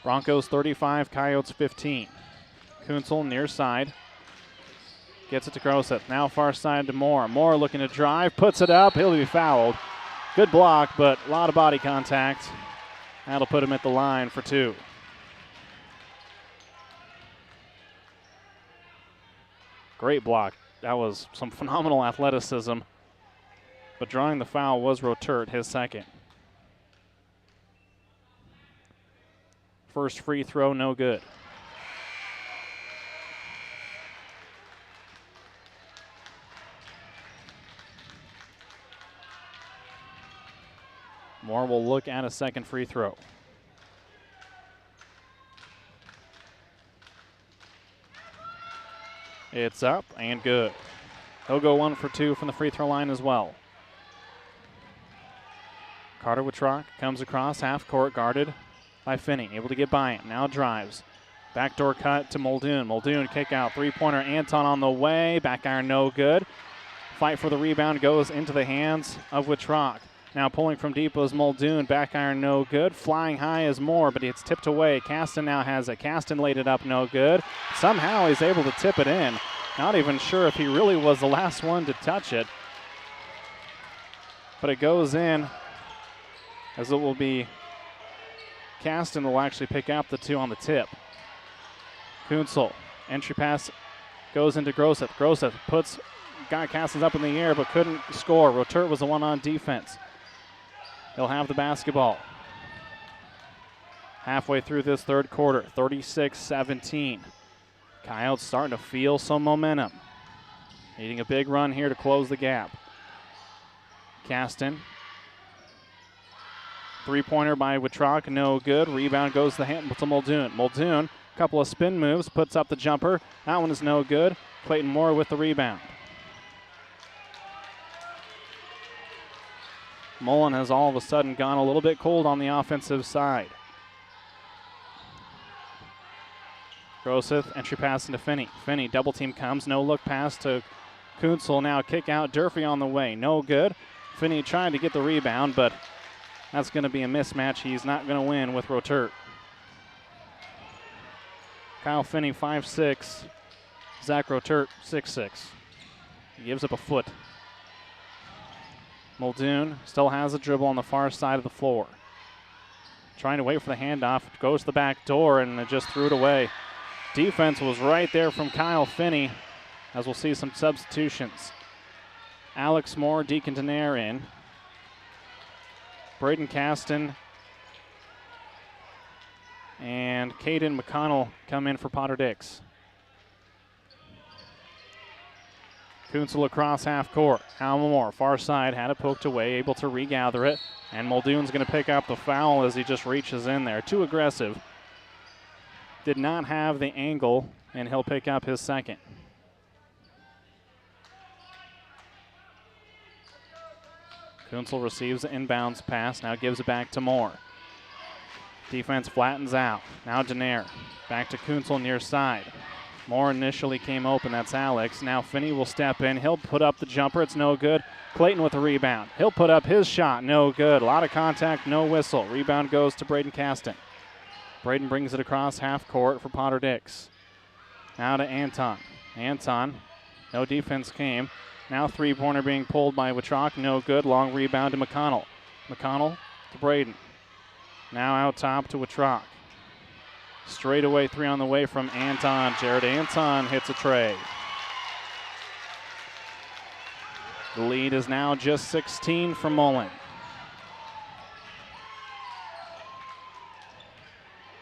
Broncos 35, Coyotes 15. Kunzel near side. Gets it to Groseth. Now far side to Moore. Moore looking to drive, puts it up. He'll be fouled. Good block, but a lot of body contact. That'll put him at the line for 2. Great block. That was some phenomenal athleticism. But drawing the foul was Rotert, his second. First free throw, no good. Moore will look at a second free throw. It's up and good. He'll go 1 for 2 from the free throw line as well. Carter Witrock comes across half court, guarded by Finney, able to get by him. Now drives. Backdoor cut to Muldoon. Muldoon kick out. Three-pointer Anton on the way. Back iron no good. Fight for the rebound goes into the hands of Witrock. Now pulling from deep was Muldoon. Back iron no good. Flying high is Moore, but it's tipped away. Caston now has it. Caston laid it up no good. Somehow he's able to tip it in. Not even sure if he really was the last one to touch it. But it goes in, as it will be Caston will actually pick up the 2 on the tip. Kunzel, entry pass goes into Groseth. Groseth got Caston's up in the air but couldn't score. Rotert was the one on defense. He'll have the basketball. Halfway through this third quarter, 36-17. Coyotes starting to feel some momentum. Needing a big run here to close the gap. Caston. Three-pointer by Witrock, no good. Rebound goes to Muldoon. Muldoon, a couple of spin moves, puts up the jumper. That one is no good. Clayton Moore with the rebound. Mullen has all of a sudden gone a little bit cold on the offensive side. Groseth, entry pass into Finney. Finney, double team comes, no look pass to Kunzel. Now kick out, Durfee on the way, no good. Finney trying to get the rebound, but that's going to be a mismatch. He's not going to win with Rotert. Kyle Finney, 5'6". Zach Rotert, 6'6". He gives up a foot. Muldoon still has a dribble on the far side of the floor. Trying to wait for the handoff. Goes to the back door and just threw it away. Defense was right there from Kyle Finney, as we'll see some substitutions. Alex Moore, Deacon Denaire in. Braden Caston and Caden McConnell come in for Potter-Dix. Kunzel across half court. Al Moore, far side, had it poked away, able to regather it. And Muldoon's going to pick up the foul as he just reaches in there. Too aggressive. Did not have the angle, and he'll pick up his second. Kunzel receives the inbounds pass, now gives it back to Moore. Defense flattens out. Now Denaire. Back to Kunzel near side. Moore initially came open, that's Alex. Now Finney will step in. He'll put up the jumper, it's no good. Clayton with a rebound. He'll put up his shot, no good. A lot of contact, no whistle. Rebound goes to Braden Caston. Braden brings it across half court for Potter-Dix. Now to Anton. Anton, no defense came. Now three-pointer being pulled by Witrock, no good. Long rebound to McConnell. McConnell to Braden. Now out top to Witrock. Straightaway three on the way from Anton. Jared Anton hits a tray. The lead is now just 16 for Mullen.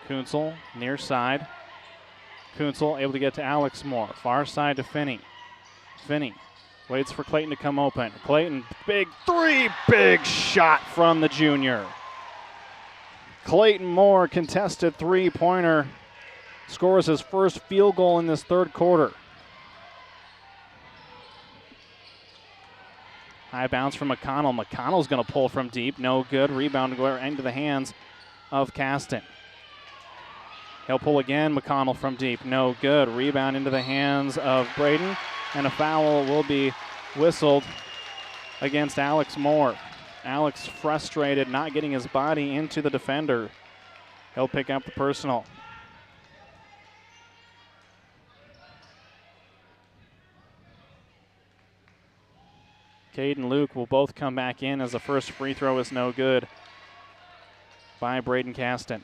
Kunzel near side. Kunzel able to get to Alex Moore. Far side to Finney. Finney waits for Clayton to come open. Clayton, big three, big shot from the junior. Clayton Moore, contested three-pointer, scores his first field goal in this third quarter. High bounce from McConnell. McConnell's going to pull from deep. No good. Rebound going into the hands of Caston. He'll pull again. McConnell from deep. No good. Rebound into the hands of Braden. And a foul will be whistled against Alex Moore. Alex frustrated, not getting his body into the defender. He'll pick up the personal. Cade and Luke will both come back in as the first free throw is no good by Braden Caston.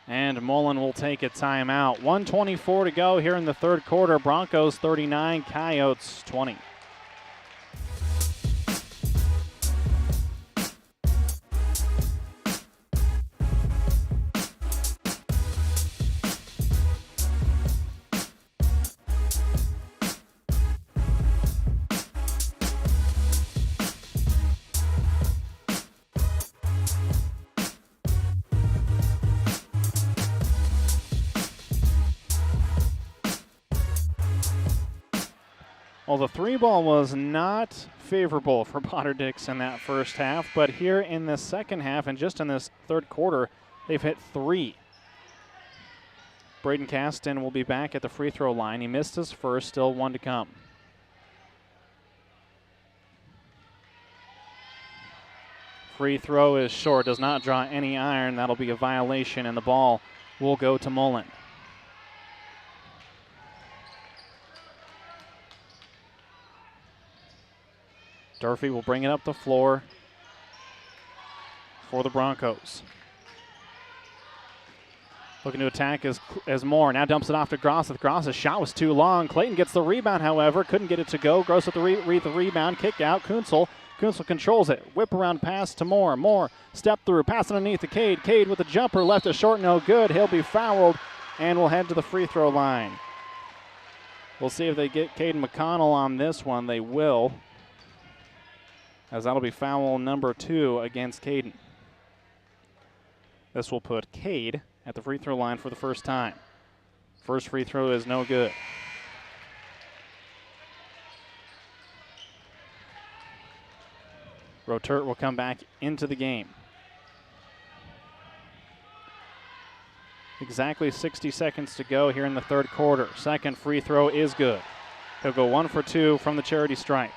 And Mullen will take a timeout. 1:24 to go here in the third quarter. Broncos 39, Coyotes 20. Well, the three ball was not favorable for Potter-Dix in that first half, but here in the second half and just in this third quarter, they've hit three. Braden Caston will be back at the free throw line. He missed his first, still one to come. Free throw is short, does not draw any iron. That'll be a violation, and the ball will go to Mullen. Durfee will bring it up the floor for the Broncos. Looking to attack as Moore. Now dumps it off to Gross. Gross's shot was too long. Clayton gets the rebound, however. Couldn't get it to go. Gross with the rebound. Kick out. Kunzel controls it. Whip around pass to Moore. Moore step through. Pass underneath to Cade. Cade with the jumper. Left it short. No good. He'll be fouled and will head to the free throw line. We'll see if they get Caden McConnell on this one. They will, as that'll be foul number 2 against Caden. This will put Cade at the free throw line for the first time. First free throw is no good. Rotert will come back into the game. Exactly 60 seconds to go here in the third quarter. Second free throw is good. He'll go 1 for 2 from the charity stripe.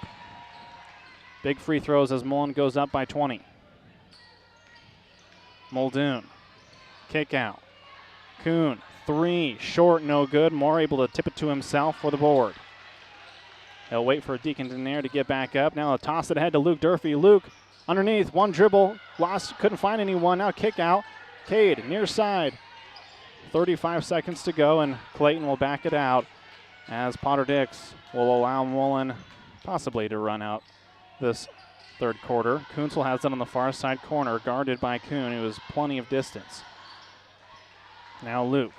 Big free throws as Mullen goes up by 20. Muldoon, kick out. Kuhn, 3, short, no good. Moore able to tip it to himself for the board. He'll wait for Deacon Denaire to get back up. Now he'll toss it ahead to Luke Durfee. Luke underneath, one dribble, lost, couldn't find anyone. Now kick out. Cade, near side. 35 seconds to go, and Clayton will back it out as Potter-Dix will allow Mullen possibly to run out this third quarter. Kunzel has it on the far side corner, guarded by Kuhn, who has plenty of distance. Now Luke.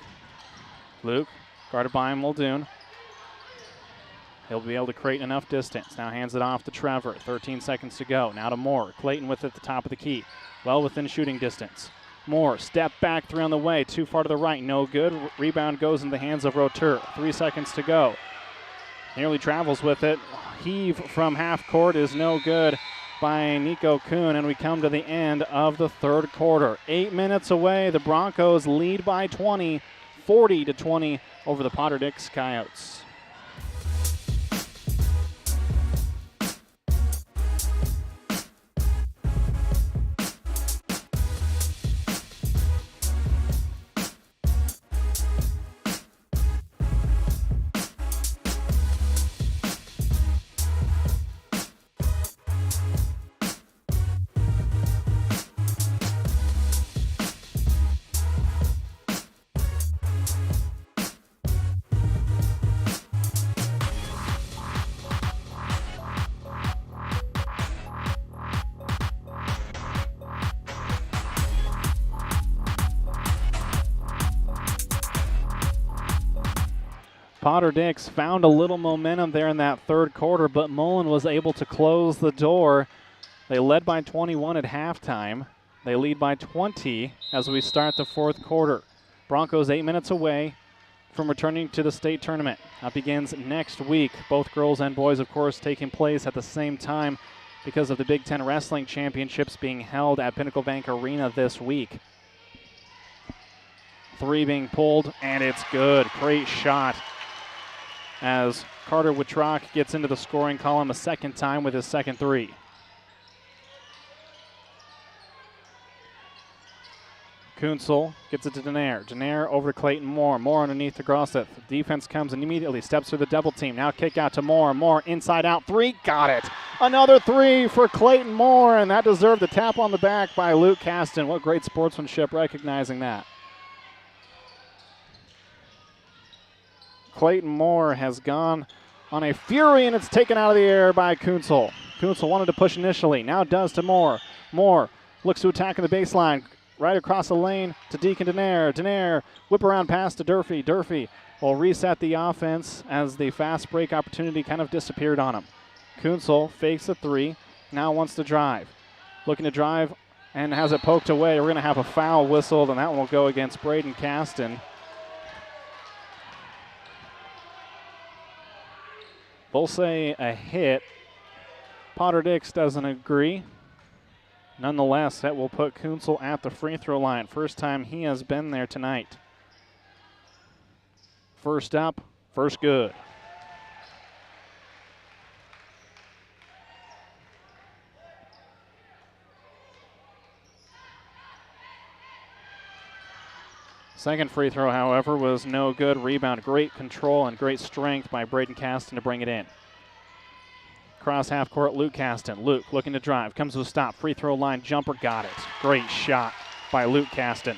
Luke, guarded by Muldoon. He'll be able to create enough distance. Now hands it off to Trevor. 13 seconds to go. Now to Moore. Clayton with it at the top of the key. Well within shooting distance. Moore, step back, 3 on the way. Too far to the right, no good. Rebound goes in the hands of Rotert. 3 seconds to go. Nearly travels with it. Heave from half court is no good by Nico Kuhn, and we come to the end of the third quarter. 8 minutes away, the Broncos lead by 20, 40-20 over the Potter-Dix Coyotes. Potter-Dix found a little momentum there in that third quarter, but Mullen was able to close the door. They led by 21 at halftime. They lead by 20 as we start the fourth quarter. Broncos 8 minutes away from returning to the state tournament. That begins next week. Both girls and boys, of course, taking place at the same time because of the Big Ten Wrestling Championships being held at Pinnacle Bank Arena this week. 3 being pulled, and it's good. Great shot as Carter Wittrock gets into the scoring column a second time with his second three. Kunzel gets it to Denaire. Denaire over to Clayton Moore. Moore underneath to Grosseth. Defense comes and immediately steps through the double team. Now kick out to Moore. Moore inside out three. Got it. Another three for Clayton Moore, and that deserved a tap on the back by Luke Caston. What great sportsmanship recognizing that. Clayton Moore has gone on a fury, and it's taken out of the air by Kunzel. Kunzel wanted to push initially. Now does to Moore. Moore looks to attack in the baseline. Right across the lane to Deacon Denaire. Denaire, whip around pass to Durfee. Durfee will reset the offense as the fast break opportunity kind of disappeared on him. Kunzel fakes a three, now wants to drive. Looking to drive and has it poked away. We're going to have a foul whistled, and that one will go against Braden Caston. They'll say a hit. Potter-Dix doesn't agree. Nonetheless, that will put Kunzel at the free throw line. First time he has been there tonight. First up, first good. Second free throw, however, was no good. Rebound, great control and great strength by Braden Caston to bring it in. Cross half court, Luke Caston. Luke looking to drive, comes to a stop. Free throw line jumper, got it. Great shot by Luke Caston.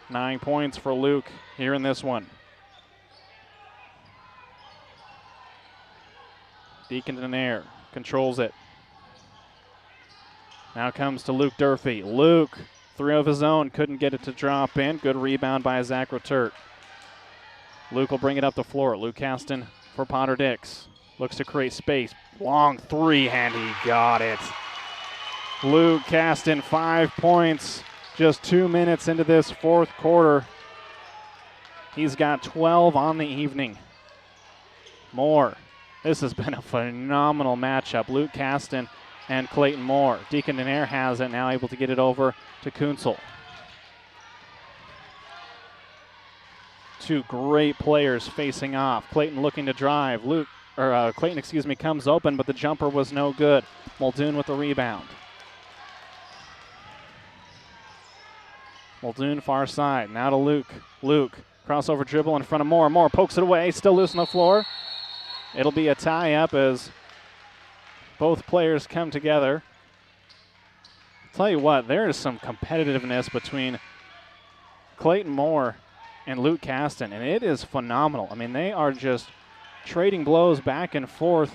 Nine points for Luke here in this one. Deacon Denaire controls it. Now comes to Luke Durfee. Luke, three of his own, couldn't get it to drop in. Good rebound by Zach Rotert. Luke will bring it up the floor. Luke Caston for Potter-Dix. Looks to create space. Long three, and he got it. Luke Caston, 5 points, just 2 minutes into this fourth quarter. He's got 12 on the evening. Moore. This has been a phenomenal matchup. Luke Caston and Clayton Moore. Deacon Denaire has it, now able to get it over to Kunzel. Two great players facing off. Clayton looking to drive. Clayton comes open, but the jumper was no good. Muldoon with the rebound. Muldoon far side. Now to Luke. Luke, crossover dribble in front of Moore. Moore pokes it away, still loose on the floor. It'll be a tie-up as both players come together. I'll tell you what, there is some competitiveness between Clayton Moore and Luke Caston, and it is phenomenal. I mean, they are just trading blows back and forth.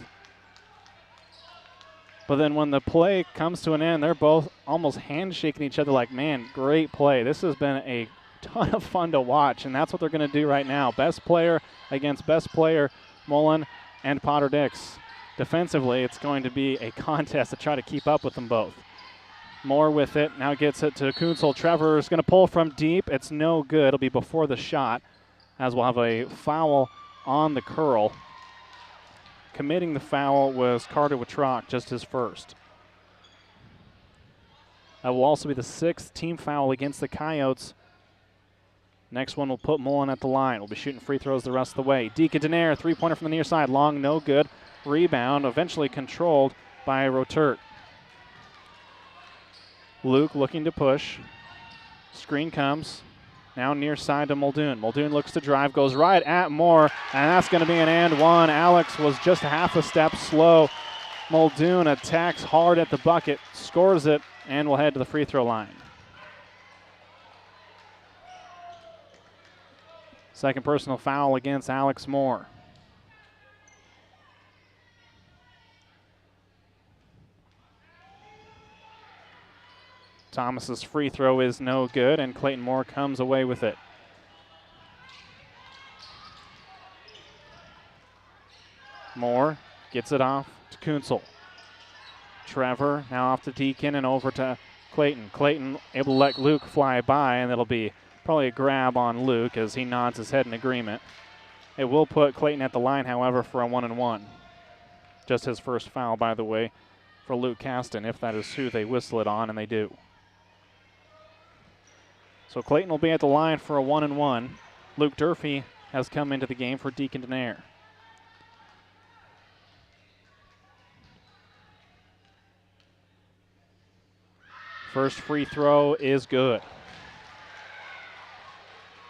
But then when the play comes to an end, they're both almost handshaking each other like, man, great play. This has been a ton of fun to watch, and that's what they're going to do right now. Best player against best player, Mullen and Potter-Dix. Defensively, it's going to be a contest to try to keep up with them both. Moore with it, now gets it to Kunzel. Trevor is going to pull from deep. It's no good. It'll be before the shot, as we'll have a foul on the curl. Committing the foul was Carter Wittrock, just his first. That will also be the 6th team foul against the Coyotes. Next one will put Mullen at the line. We'll be shooting free throws the rest of the way. Deacon Denaire, three-pointer from the near side. Long, no good. Rebound, eventually controlled by Rotert. Luke looking to push. Screen comes. Now near side to Muldoon. Muldoon looks to drive, goes right at Moore, and that's going to be an and one. Alex was just half a step slow. Muldoon attacks hard at the bucket, scores it, and will head to the free throw line. Second personal foul against Alex Moore. Thomas's free throw is no good, and Clayton Moore comes away with it. Moore gets it off to Kunzel. Trevor now off to Deacon and over to Clayton. Clayton able to let Luke fly by, and it'll be probably a grab on Luke as he nods his head in agreement. It will put Clayton at the line, however, for a 1-and-1. Just his first foul, by the way, for Luke Caston, if that is who they whistle it on, and they do. So Clayton will be at the line for a 1-1. Luke Durfee has come into the game for Deacon Denaire. First free throw is good.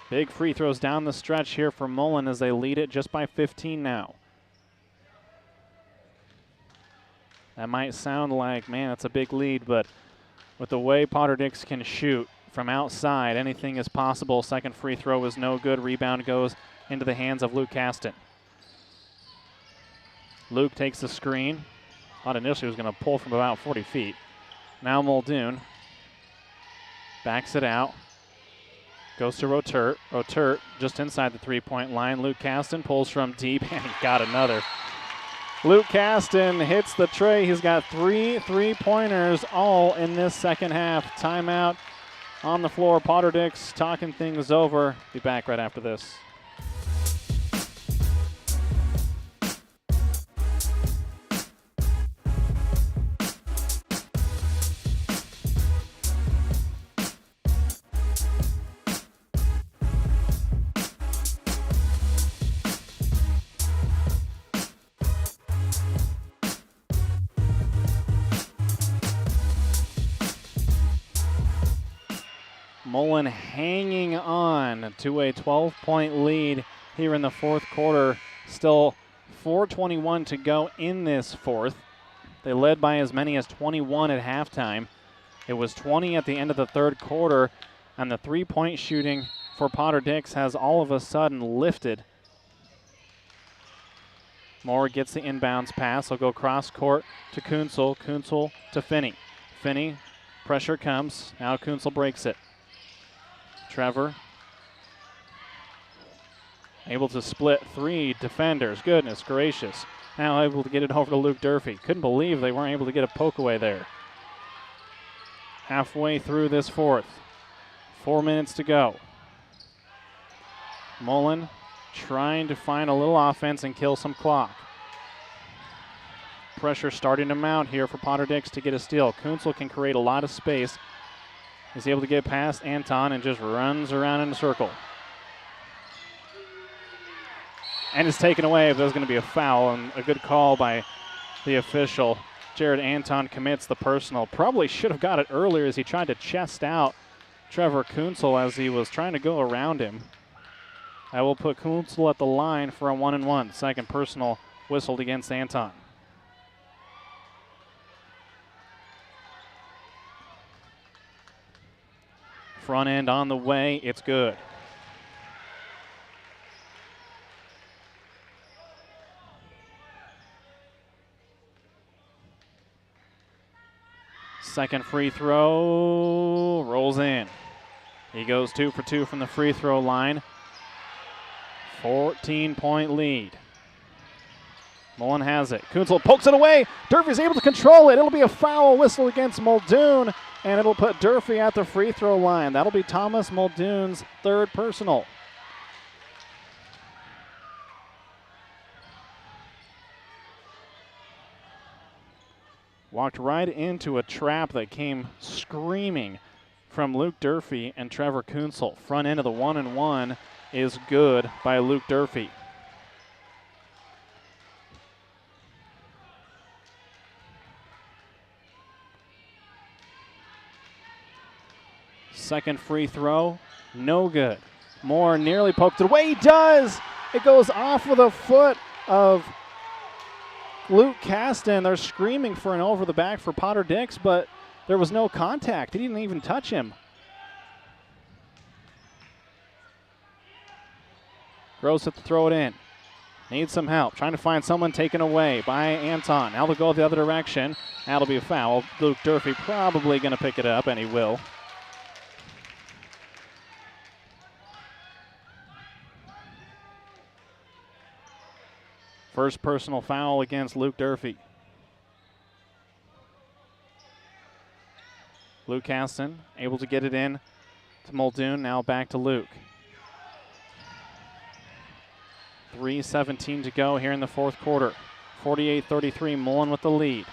Big free throws down the stretch here for Mullen as they lead it just by 15 now. That might sound like, man, that's a big lead, but with the way Potter-Dix can shoot from outside, anything is possible. Second free throw is no good. Rebound goes into the hands of Luke Caston. Luke takes the screen. Thought initially he was going to pull from about 40 feet. Now Muldoon backs it out. Goes to Rotert. Rotert just inside the three-point line. Luke Caston pulls from deep, and he got another. Luke Caston hits the tray. He's got 3 3-pointers all in this second half. Timeout on the floor. Potter-Dix talking things over. Be back right after this. Mullen hanging on to a 12-point lead here in the fourth quarter. Still 4:21 to go in this fourth. They led by as many as 21 at halftime. It was 20 at the end of the third quarter, and the three-point shooting for Potter-Dix has all of a sudden lifted. Moore gets the inbounds pass. He'll go cross-court to Kunzel. Kunzel to Finney. Finney, pressure comes. Now Kunzel breaks it. Trevor able to split 3 defenders. Goodness gracious. Now able to get it over to Luke Durfee. Couldn't believe they weren't able to get a poke away there. Halfway through this fourth. 4 minutes to go. Mullen trying to find a little offense and kill some clock. Pressure starting to mount here for Potter-Dix to get a steal. Kunzel can create a lot of space. He's able to get past Anton and just runs around in a circle. And it's taken away, but there's going to be a foul, and a good call by the official. Jared Anton commits the personal. Probably should have got it earlier as he tried to chest out Trevor Kunzel as he was trying to go around him. I will put Kunzel at the line for a 1-1. Second personal whistled against Anton. Front end on the way, it's good. Second free throw, rolls in. He goes 2 for 2 from the free throw line. 14-point lead. Mullen has it. Kunzel pokes it away. Durfee's able to control it. It'll be a foul whistle against Muldoon, and it'll put Durfee at the free throw line. That'll be Thomas Muldoon's third personal. Walked right into a trap that came screaming from Luke Durfee and Trevor Kunzel. Front end of the 1-1 is good by Luke Durfee. Second free throw, no good. Moore nearly poked it away. He does! It goes off of the foot of Luke Caston. They're screaming for an over the back for Potter-Dix, but there was no contact. He didn't even touch him. Gross had to throw it in. Needs some help. Trying to find someone taken away by Anton. Now they'll go the other direction. That'll be a foul. Luke Durfee probably going to pick it up, and he will. First personal foul against Luke Durfee. Luke Caston able to get it in to Muldoon. Now back to Luke. 3:17 to go here in the fourth quarter. 48-33, Mullen with the lead.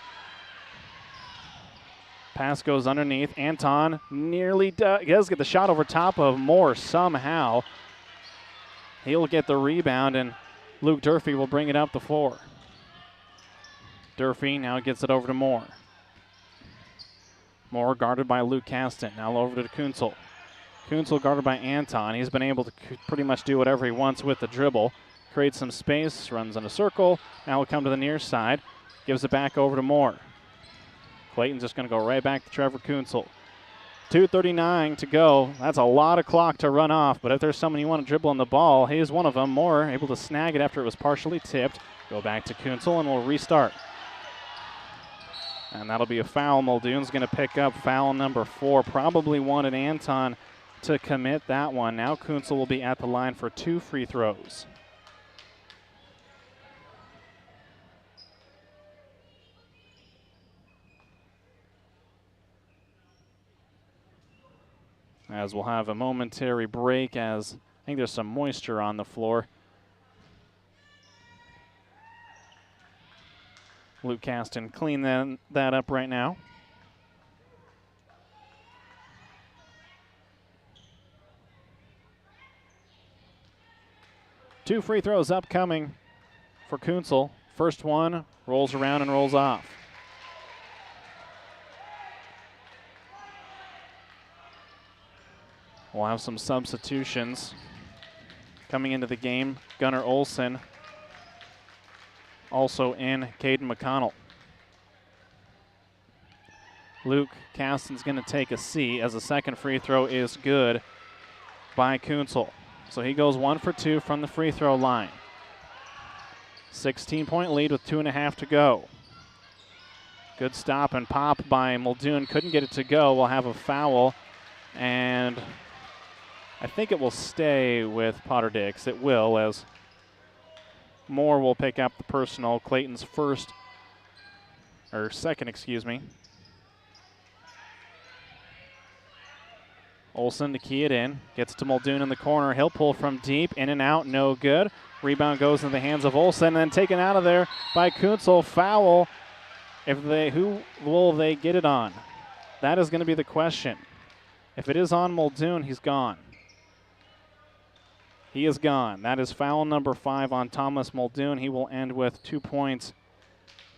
Pass goes underneath. Anton nearly does get the shot over top of Moore somehow. He'll get the rebound, and Luke Durfee will bring it up the floor. Durfee now gets it over to Moore. Moore guarded by Luke Caston. Now over to Kunzel. Kunzel guarded by Anton. He's been able to pretty much do whatever he wants with the dribble. Creates some space, runs in a circle. Now we'll come to the near side. Gives it back over to Moore. Clayton's just going to go right back to Trevor Kunzel. 2:39 to go. That's a lot of clock to run off, but if there's someone you want to dribble on the ball, he is one of them. Moore able to snag it after it was partially tipped. Go back to Kunzel, and we'll restart. And that'll be a foul. Muldoon's going to pick up foul number 4. Probably wanted Anton to commit that one. Now Kunzel will be at the line for 2 free throws. As we'll have a momentary break, as I think there's some moisture on the floor. Luke Caston clean that up right now. Two free throws upcoming for Kunzel. First one rolls around and rolls off. We'll have some substitutions coming into the game. Gunnar Olsen also in, Caden McConnell. Luke Caston's going to take a C as the second free throw is good by Kunzel. So he goes 1 for 2 from the free throw line. 16-point lead with 2.5 to go. Good stop and pop by Muldoon. Couldn't get it to go. We'll have a foul, and I think it will stay with Potter-Dix. It will, as Moore will pick up the personal. Clayton's second, excuse me. Olsen to key it in. Gets to Muldoon in the corner. He'll pull from deep. In and out. No good. Rebound goes into the hands of Olsen, and then taken out of there by Kunzel. Foul. Who will they get it on? That is going to be the question. If it is on Muldoon, he's gone. He is gone. That is foul number 5 on Thomas Muldoon. He will end with 2 points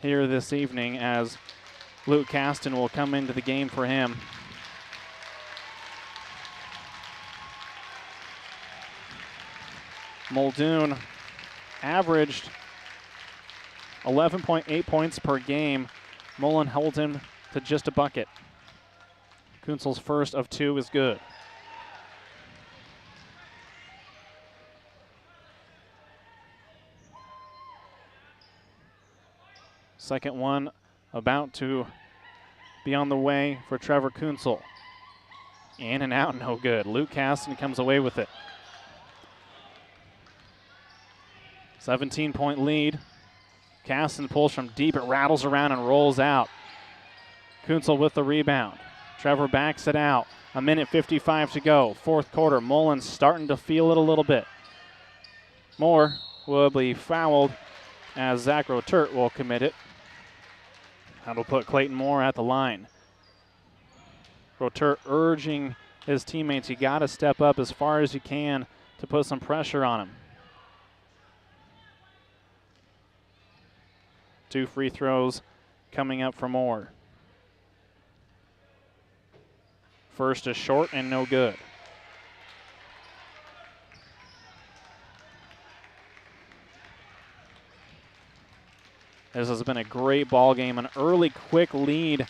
here this evening, as Luke Caston will come into the game for him. Muldoon averaged 11.8 points per game. Mullen held him to just a bucket. Kunzel's first of 2 is good. Second one about to be on the way for Trevor Kunzel. In and out, no good. Luke Caston comes away with it. 17-point lead. Caston pulls from deep. It rattles around and rolls out. Kunzel with the rebound. Trevor backs it out. 1:55 to go. Fourth quarter. Mullen's starting to feel it a little bit. Moore will be fouled as Zach Rotert will commit it. That'll put Clayton Moore at the line. Rotert urging his teammates, you got to step up as far as you can to put some pressure on him. 2 free throws coming up for Moore. First is short and no good. This has been a great ball game. An early quick lead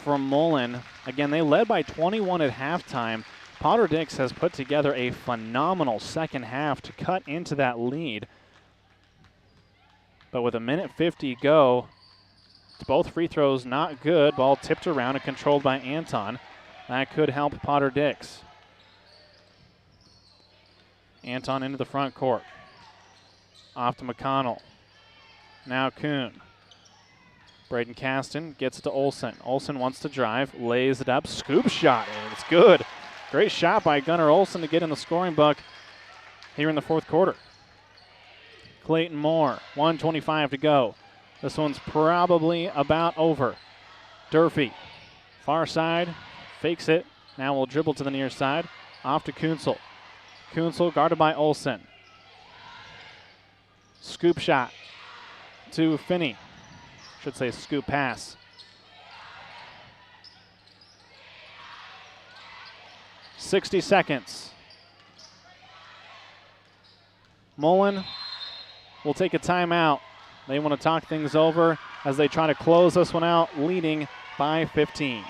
from Mullen. Again, they led by 21 at halftime. Potter-Dix has put together a phenomenal second half to cut into that lead. But with 1:50 go, both free throws not good. Ball tipped around and controlled by Anton. That could help Potter-Dix. Anton into the front court. Off to McConnell. Now Kuhn. Braden Caston gets it to Olsen. Olsen wants to drive, lays it up, scoop shot, and it's good. Great shot by Gunnar Olsen to get in the scoring book here in the fourth quarter. Clayton Moore, 1:25 to go. This one's probably about over. Durfee, Far side, fakes it. Now will dribble to the near side. Off to Kunzel. Kunzel guarded by Olsen. Scoop shot to Finney. Should say scoop pass. .60 seconds. Mullen will take a timeout. They want to talk things over as they try to close this one out, leading by 15.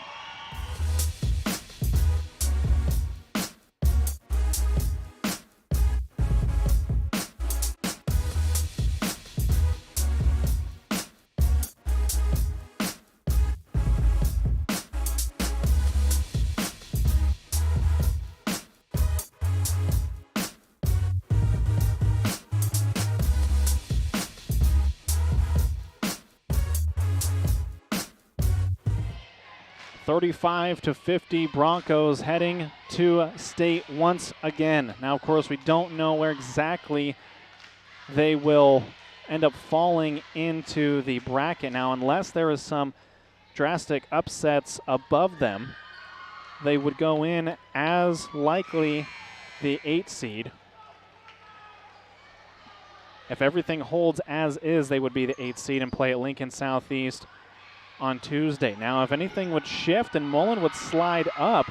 .35-50 Broncos heading to state once again. Now, of course, we don't know where exactly they will end up falling into the bracket now, unless there is some drastic upsets above them. They would go in as likely the 8 seed. If everything holds as is, they would be the 8 seed and play at Lincoln Southeast on Tuesday. Now, if anything would shift and Mullen would slide up,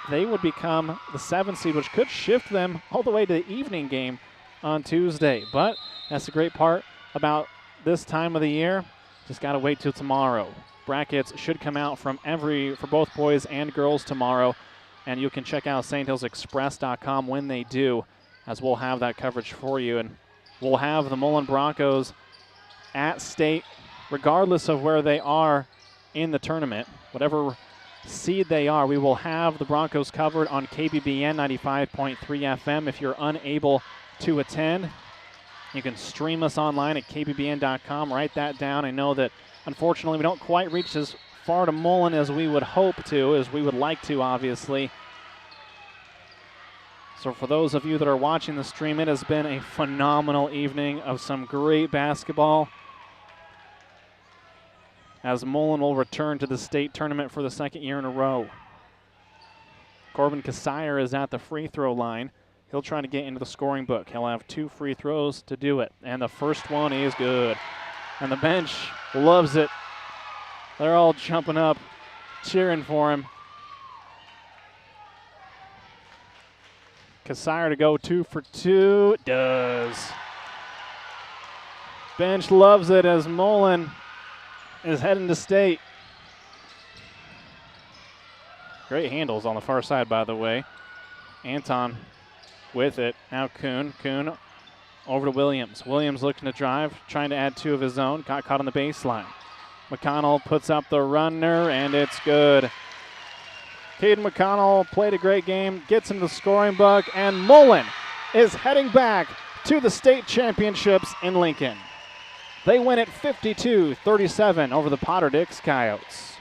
they would become the 7 seed, which could shift them all the way to the evening game on Tuesday. But that's the great part about this time of the year. Just got to wait till tomorrow. Brackets should come out for both boys and girls tomorrow, and you can check out sandhillsexpress.com when they do, as we'll have that coverage for you. And we'll have the Mullen Broncos at state regardless of where they are in the tournament. Whatever seed they are, we will have the Broncos covered on KBBN 95.3 FM. If you're unable to attend, you can stream us online at kbbn.com. Write that down. I know that, unfortunately, we don't quite reach as far to Mullen as we would hope to, as we would like to, obviously. So for those of you that are watching the stream, it has been a phenomenal evening of some great basketball, as Mullen will return to the state tournament for the 2nd year in a row. Corbin Kasire is at the free throw line. He'll try to get into the scoring book. He'll have 2 free throws to do it, and the first one is good. And the bench loves it. They're all jumping up, cheering for him. Kasire to go 2 for 2. Does. Bench loves it as Mullen is heading to state. Great handles on the far side, by the way. Anton with it. Now Kuhn over to Williams. Williams looking to drive, trying to add 2 of his own. Got caught on the baseline. McConnell puts up the runner, and it's good. Caden McConnell played a great game, gets into the scoring book, and Mullen is heading back to the state championships in Lincoln. They win it 52-37 over the Potter-Dix Coyotes.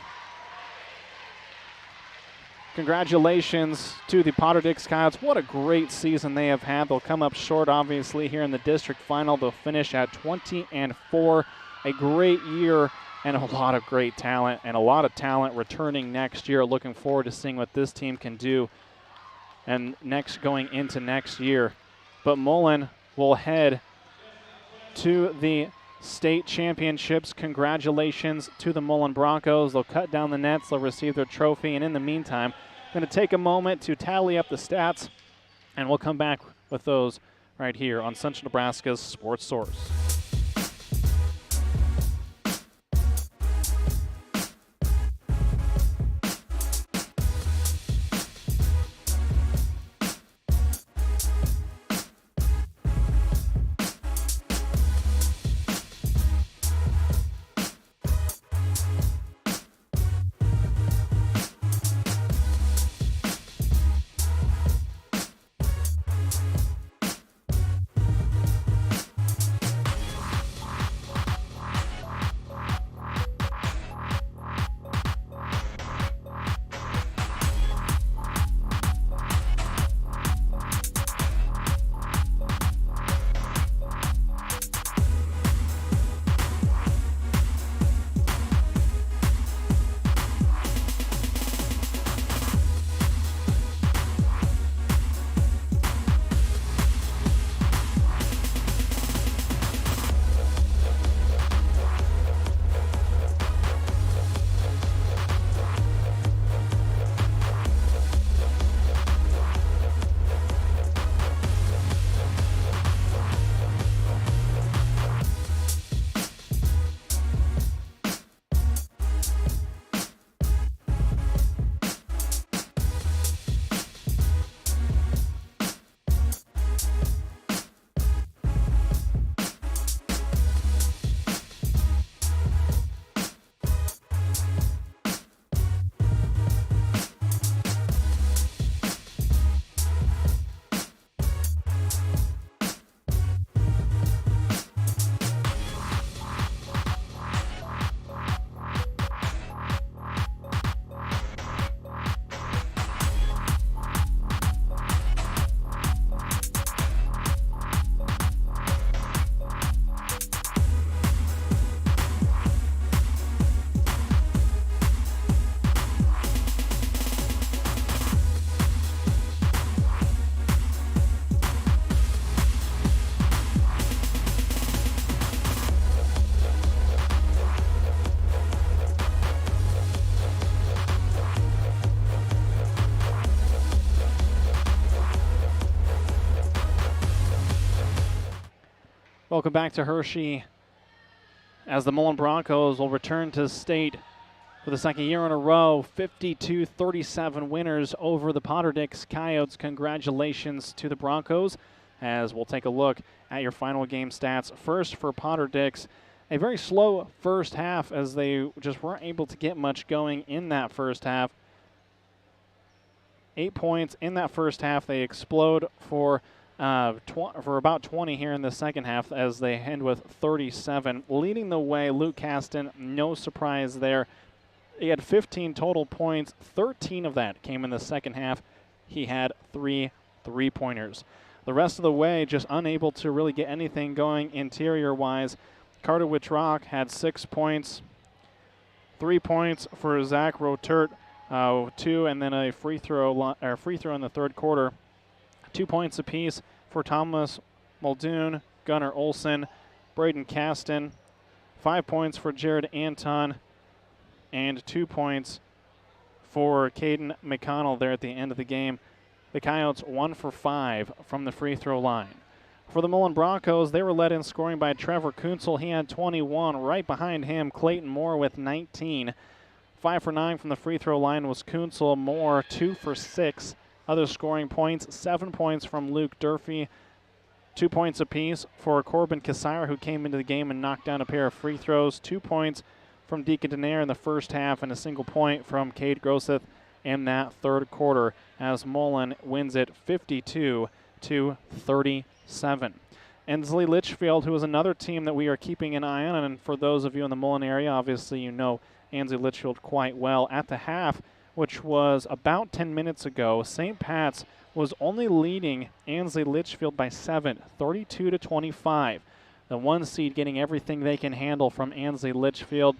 Congratulations to the Potter-Dix Coyotes. What a great season they have had. They'll come up short, obviously, here in the district final. They'll finish at 20-4. A great year and a lot of great talent, and a lot of talent returning next year. Looking forward to seeing what this team can do and going into next year. But Mullen will head to the state championships. Congratulations to the Mullen Broncos. They'll cut down the nets. They'll receive their trophy. And in the meantime, I'm going to take a moment to tally up the stats, and we'll come back with those right here on Central Nebraska's Sports Source. Welcome back to Hershey as the Mullen Broncos will return to state for the second year in a row. 52-37 winners over the Potter-Dix Coyotes. Congratulations to the Broncos, as we'll take a look at your final game stats. First for Potter-Dix, a very slow first half as they just weren't able to get much going in that first half. 8 points in that first half. They explode for about 20 here in the second half as they end with 37. Leading the way, Luke Caston, no surprise there. He had 15 total points. 13 of that came in the second half. He had 3 3-pointers. The rest of the way, just unable to really get anything going interior-wise. Carter Wittrock had 6 points. 3 points for Zach Rotert, 2, and then a free throw in the third quarter. 2 points apiece for Thomas Muldoon, Gunnar Olson, Braden Caston. 5 points for Jared Anton, and 2 points for Caden McConnell there at the end of the game. The Coyotes 1 for 5 from the free throw line. For the Mullen Broncos, they were led in scoring by Trevor Kunzel. He had 21. Right behind him, Clayton Moore with 19. 5 for 9 from the free throw line was Kunzel. Moore 2 for 6. Other scoring points, 7 points from Luke Durfee. 2 points apiece for Corbin Cassire, who came into the game and knocked down a pair of free throws. 2 points from Deacon Denaire in the first half, and a single point from Cade Grosseth in that third quarter as Mullen wins it 52-37. Ensley Litchfield, who is another team that we are keeping an eye on, and for those of you in the Mullen area, obviously you know Ensley Litchfield quite well. At the half, which was about 10 minutes ago, St. Pat's was only leading Ensley Litchfield by 7, 32-25. The 1 seed getting everything they can handle from Ensley Litchfield,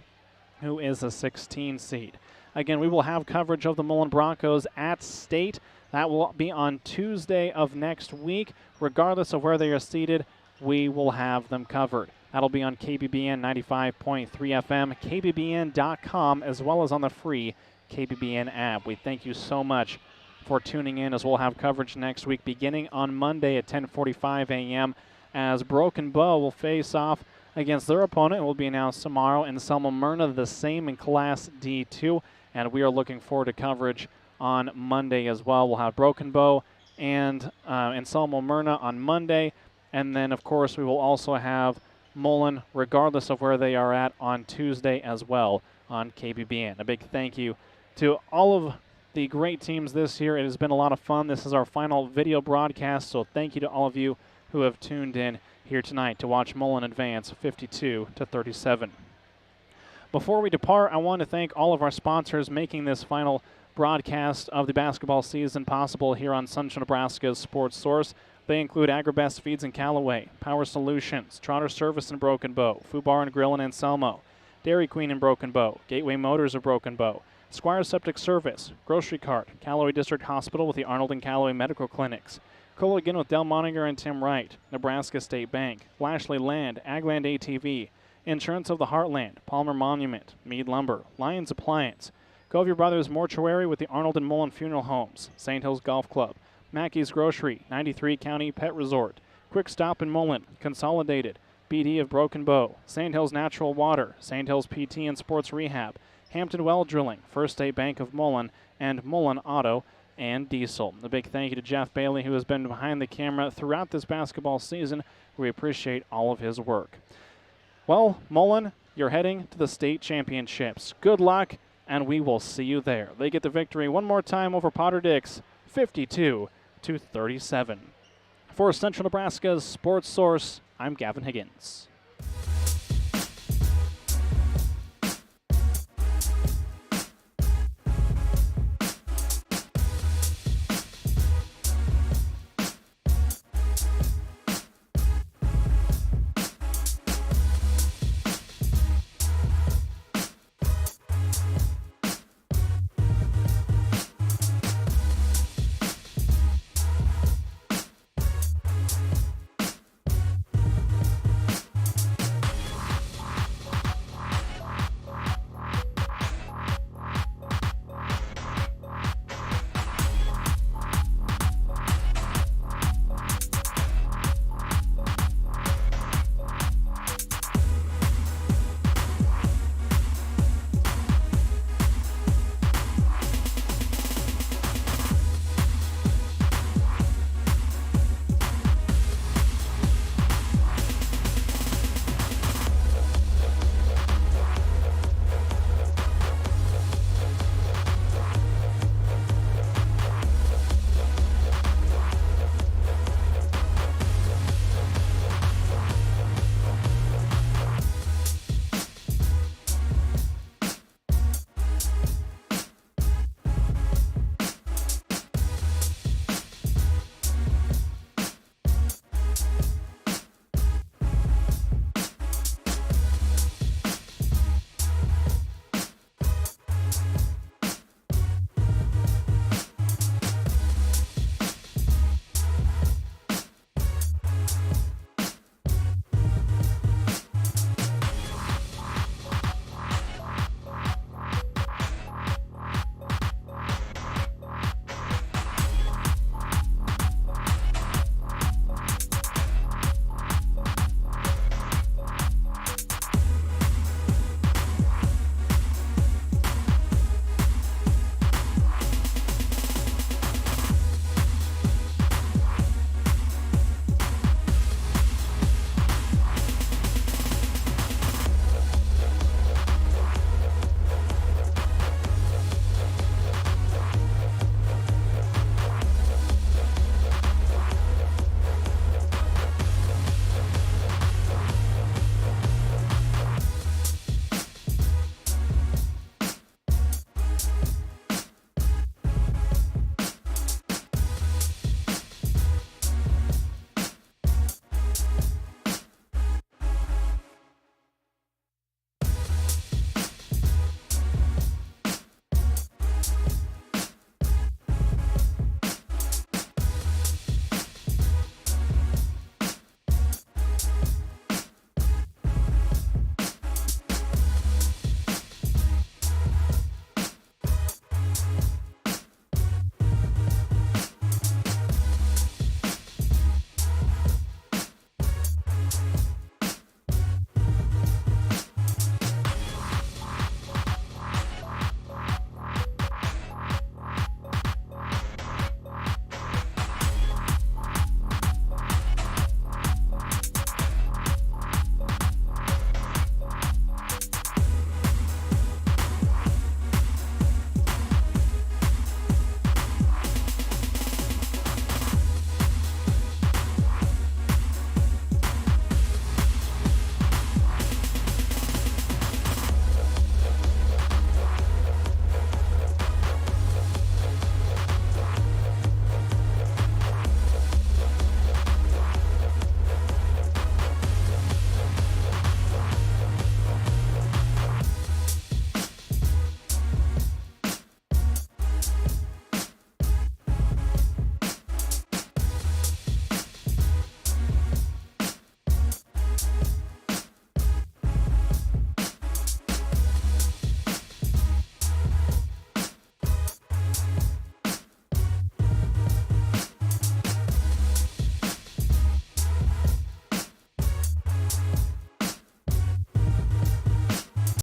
who is a 16 seed. Again, we will have coverage of the Mullen Broncos at state. That will be on Tuesday of next week. Regardless of where they are seated, we will have them covered. That'll be on KBBN 95.3 FM, KBBN.com, as well as on the free KBBN app. We thank you so much for tuning in, as we'll have coverage next week beginning on Monday at 10:45 a.m. as Broken Bow will face off against their opponent. It will be announced tomorrow, and Selma Myrna the same in Class D2, and we are looking forward to coverage on Monday as well. We'll have Broken Bow and Selma Myrna on Monday, and then of course we will also have Mullen, regardless of where they are at, on Tuesday as well on KBBN. A big thank you to all of the great teams this year. It has been a lot of fun. This is our final video broadcast, so thank you to all of you who have tuned in here tonight to watch Mullen advance 52-37. Before we depart, I want to thank all of our sponsors making this final broadcast of the basketball season possible here on Central Nebraska's Sports Source. They include Agribest Feeds in Callaway, Power Solutions, Trotter Service in Broken Bow, Food Bar and Grill in Anselmo, Dairy Queen in Broken Bow, Gateway Motors of Broken Bow, Squire Septic Service, Grocery Cart, Callaway District Hospital with the Arnold and Callaway Medical Clinics, Culligan with Del Moninger and Tim Wright, Nebraska State Bank, Lashley Land, Agland ATV, Insurance of the Heartland, Palmer Monument, Meade Lumber, Lions Appliance, Covey Brothers Mortuary with the Arnold and Mullen Funeral Homes, St. Hills Golf Club, Mackey's Grocery, 93 County Pet Resort, Quick Stop in Mullen, Consolidated, BD of Broken Bow, St. Hills Natural Water, St. Hills PT and Sports Rehab, Hampton Well Drilling, First State Bank of Mullen, and Mullen Auto and Diesel. A big thank you to Jeff Bailey, who has been behind the camera throughout this basketball season. We appreciate all of his work. Well, Mullen, you're heading to the state championships. Good luck, and we will see you there. They get the victory one more time over Potter-Dix, 52-37. For Central Nebraska's Sports Source, I'm Gavin Higgins.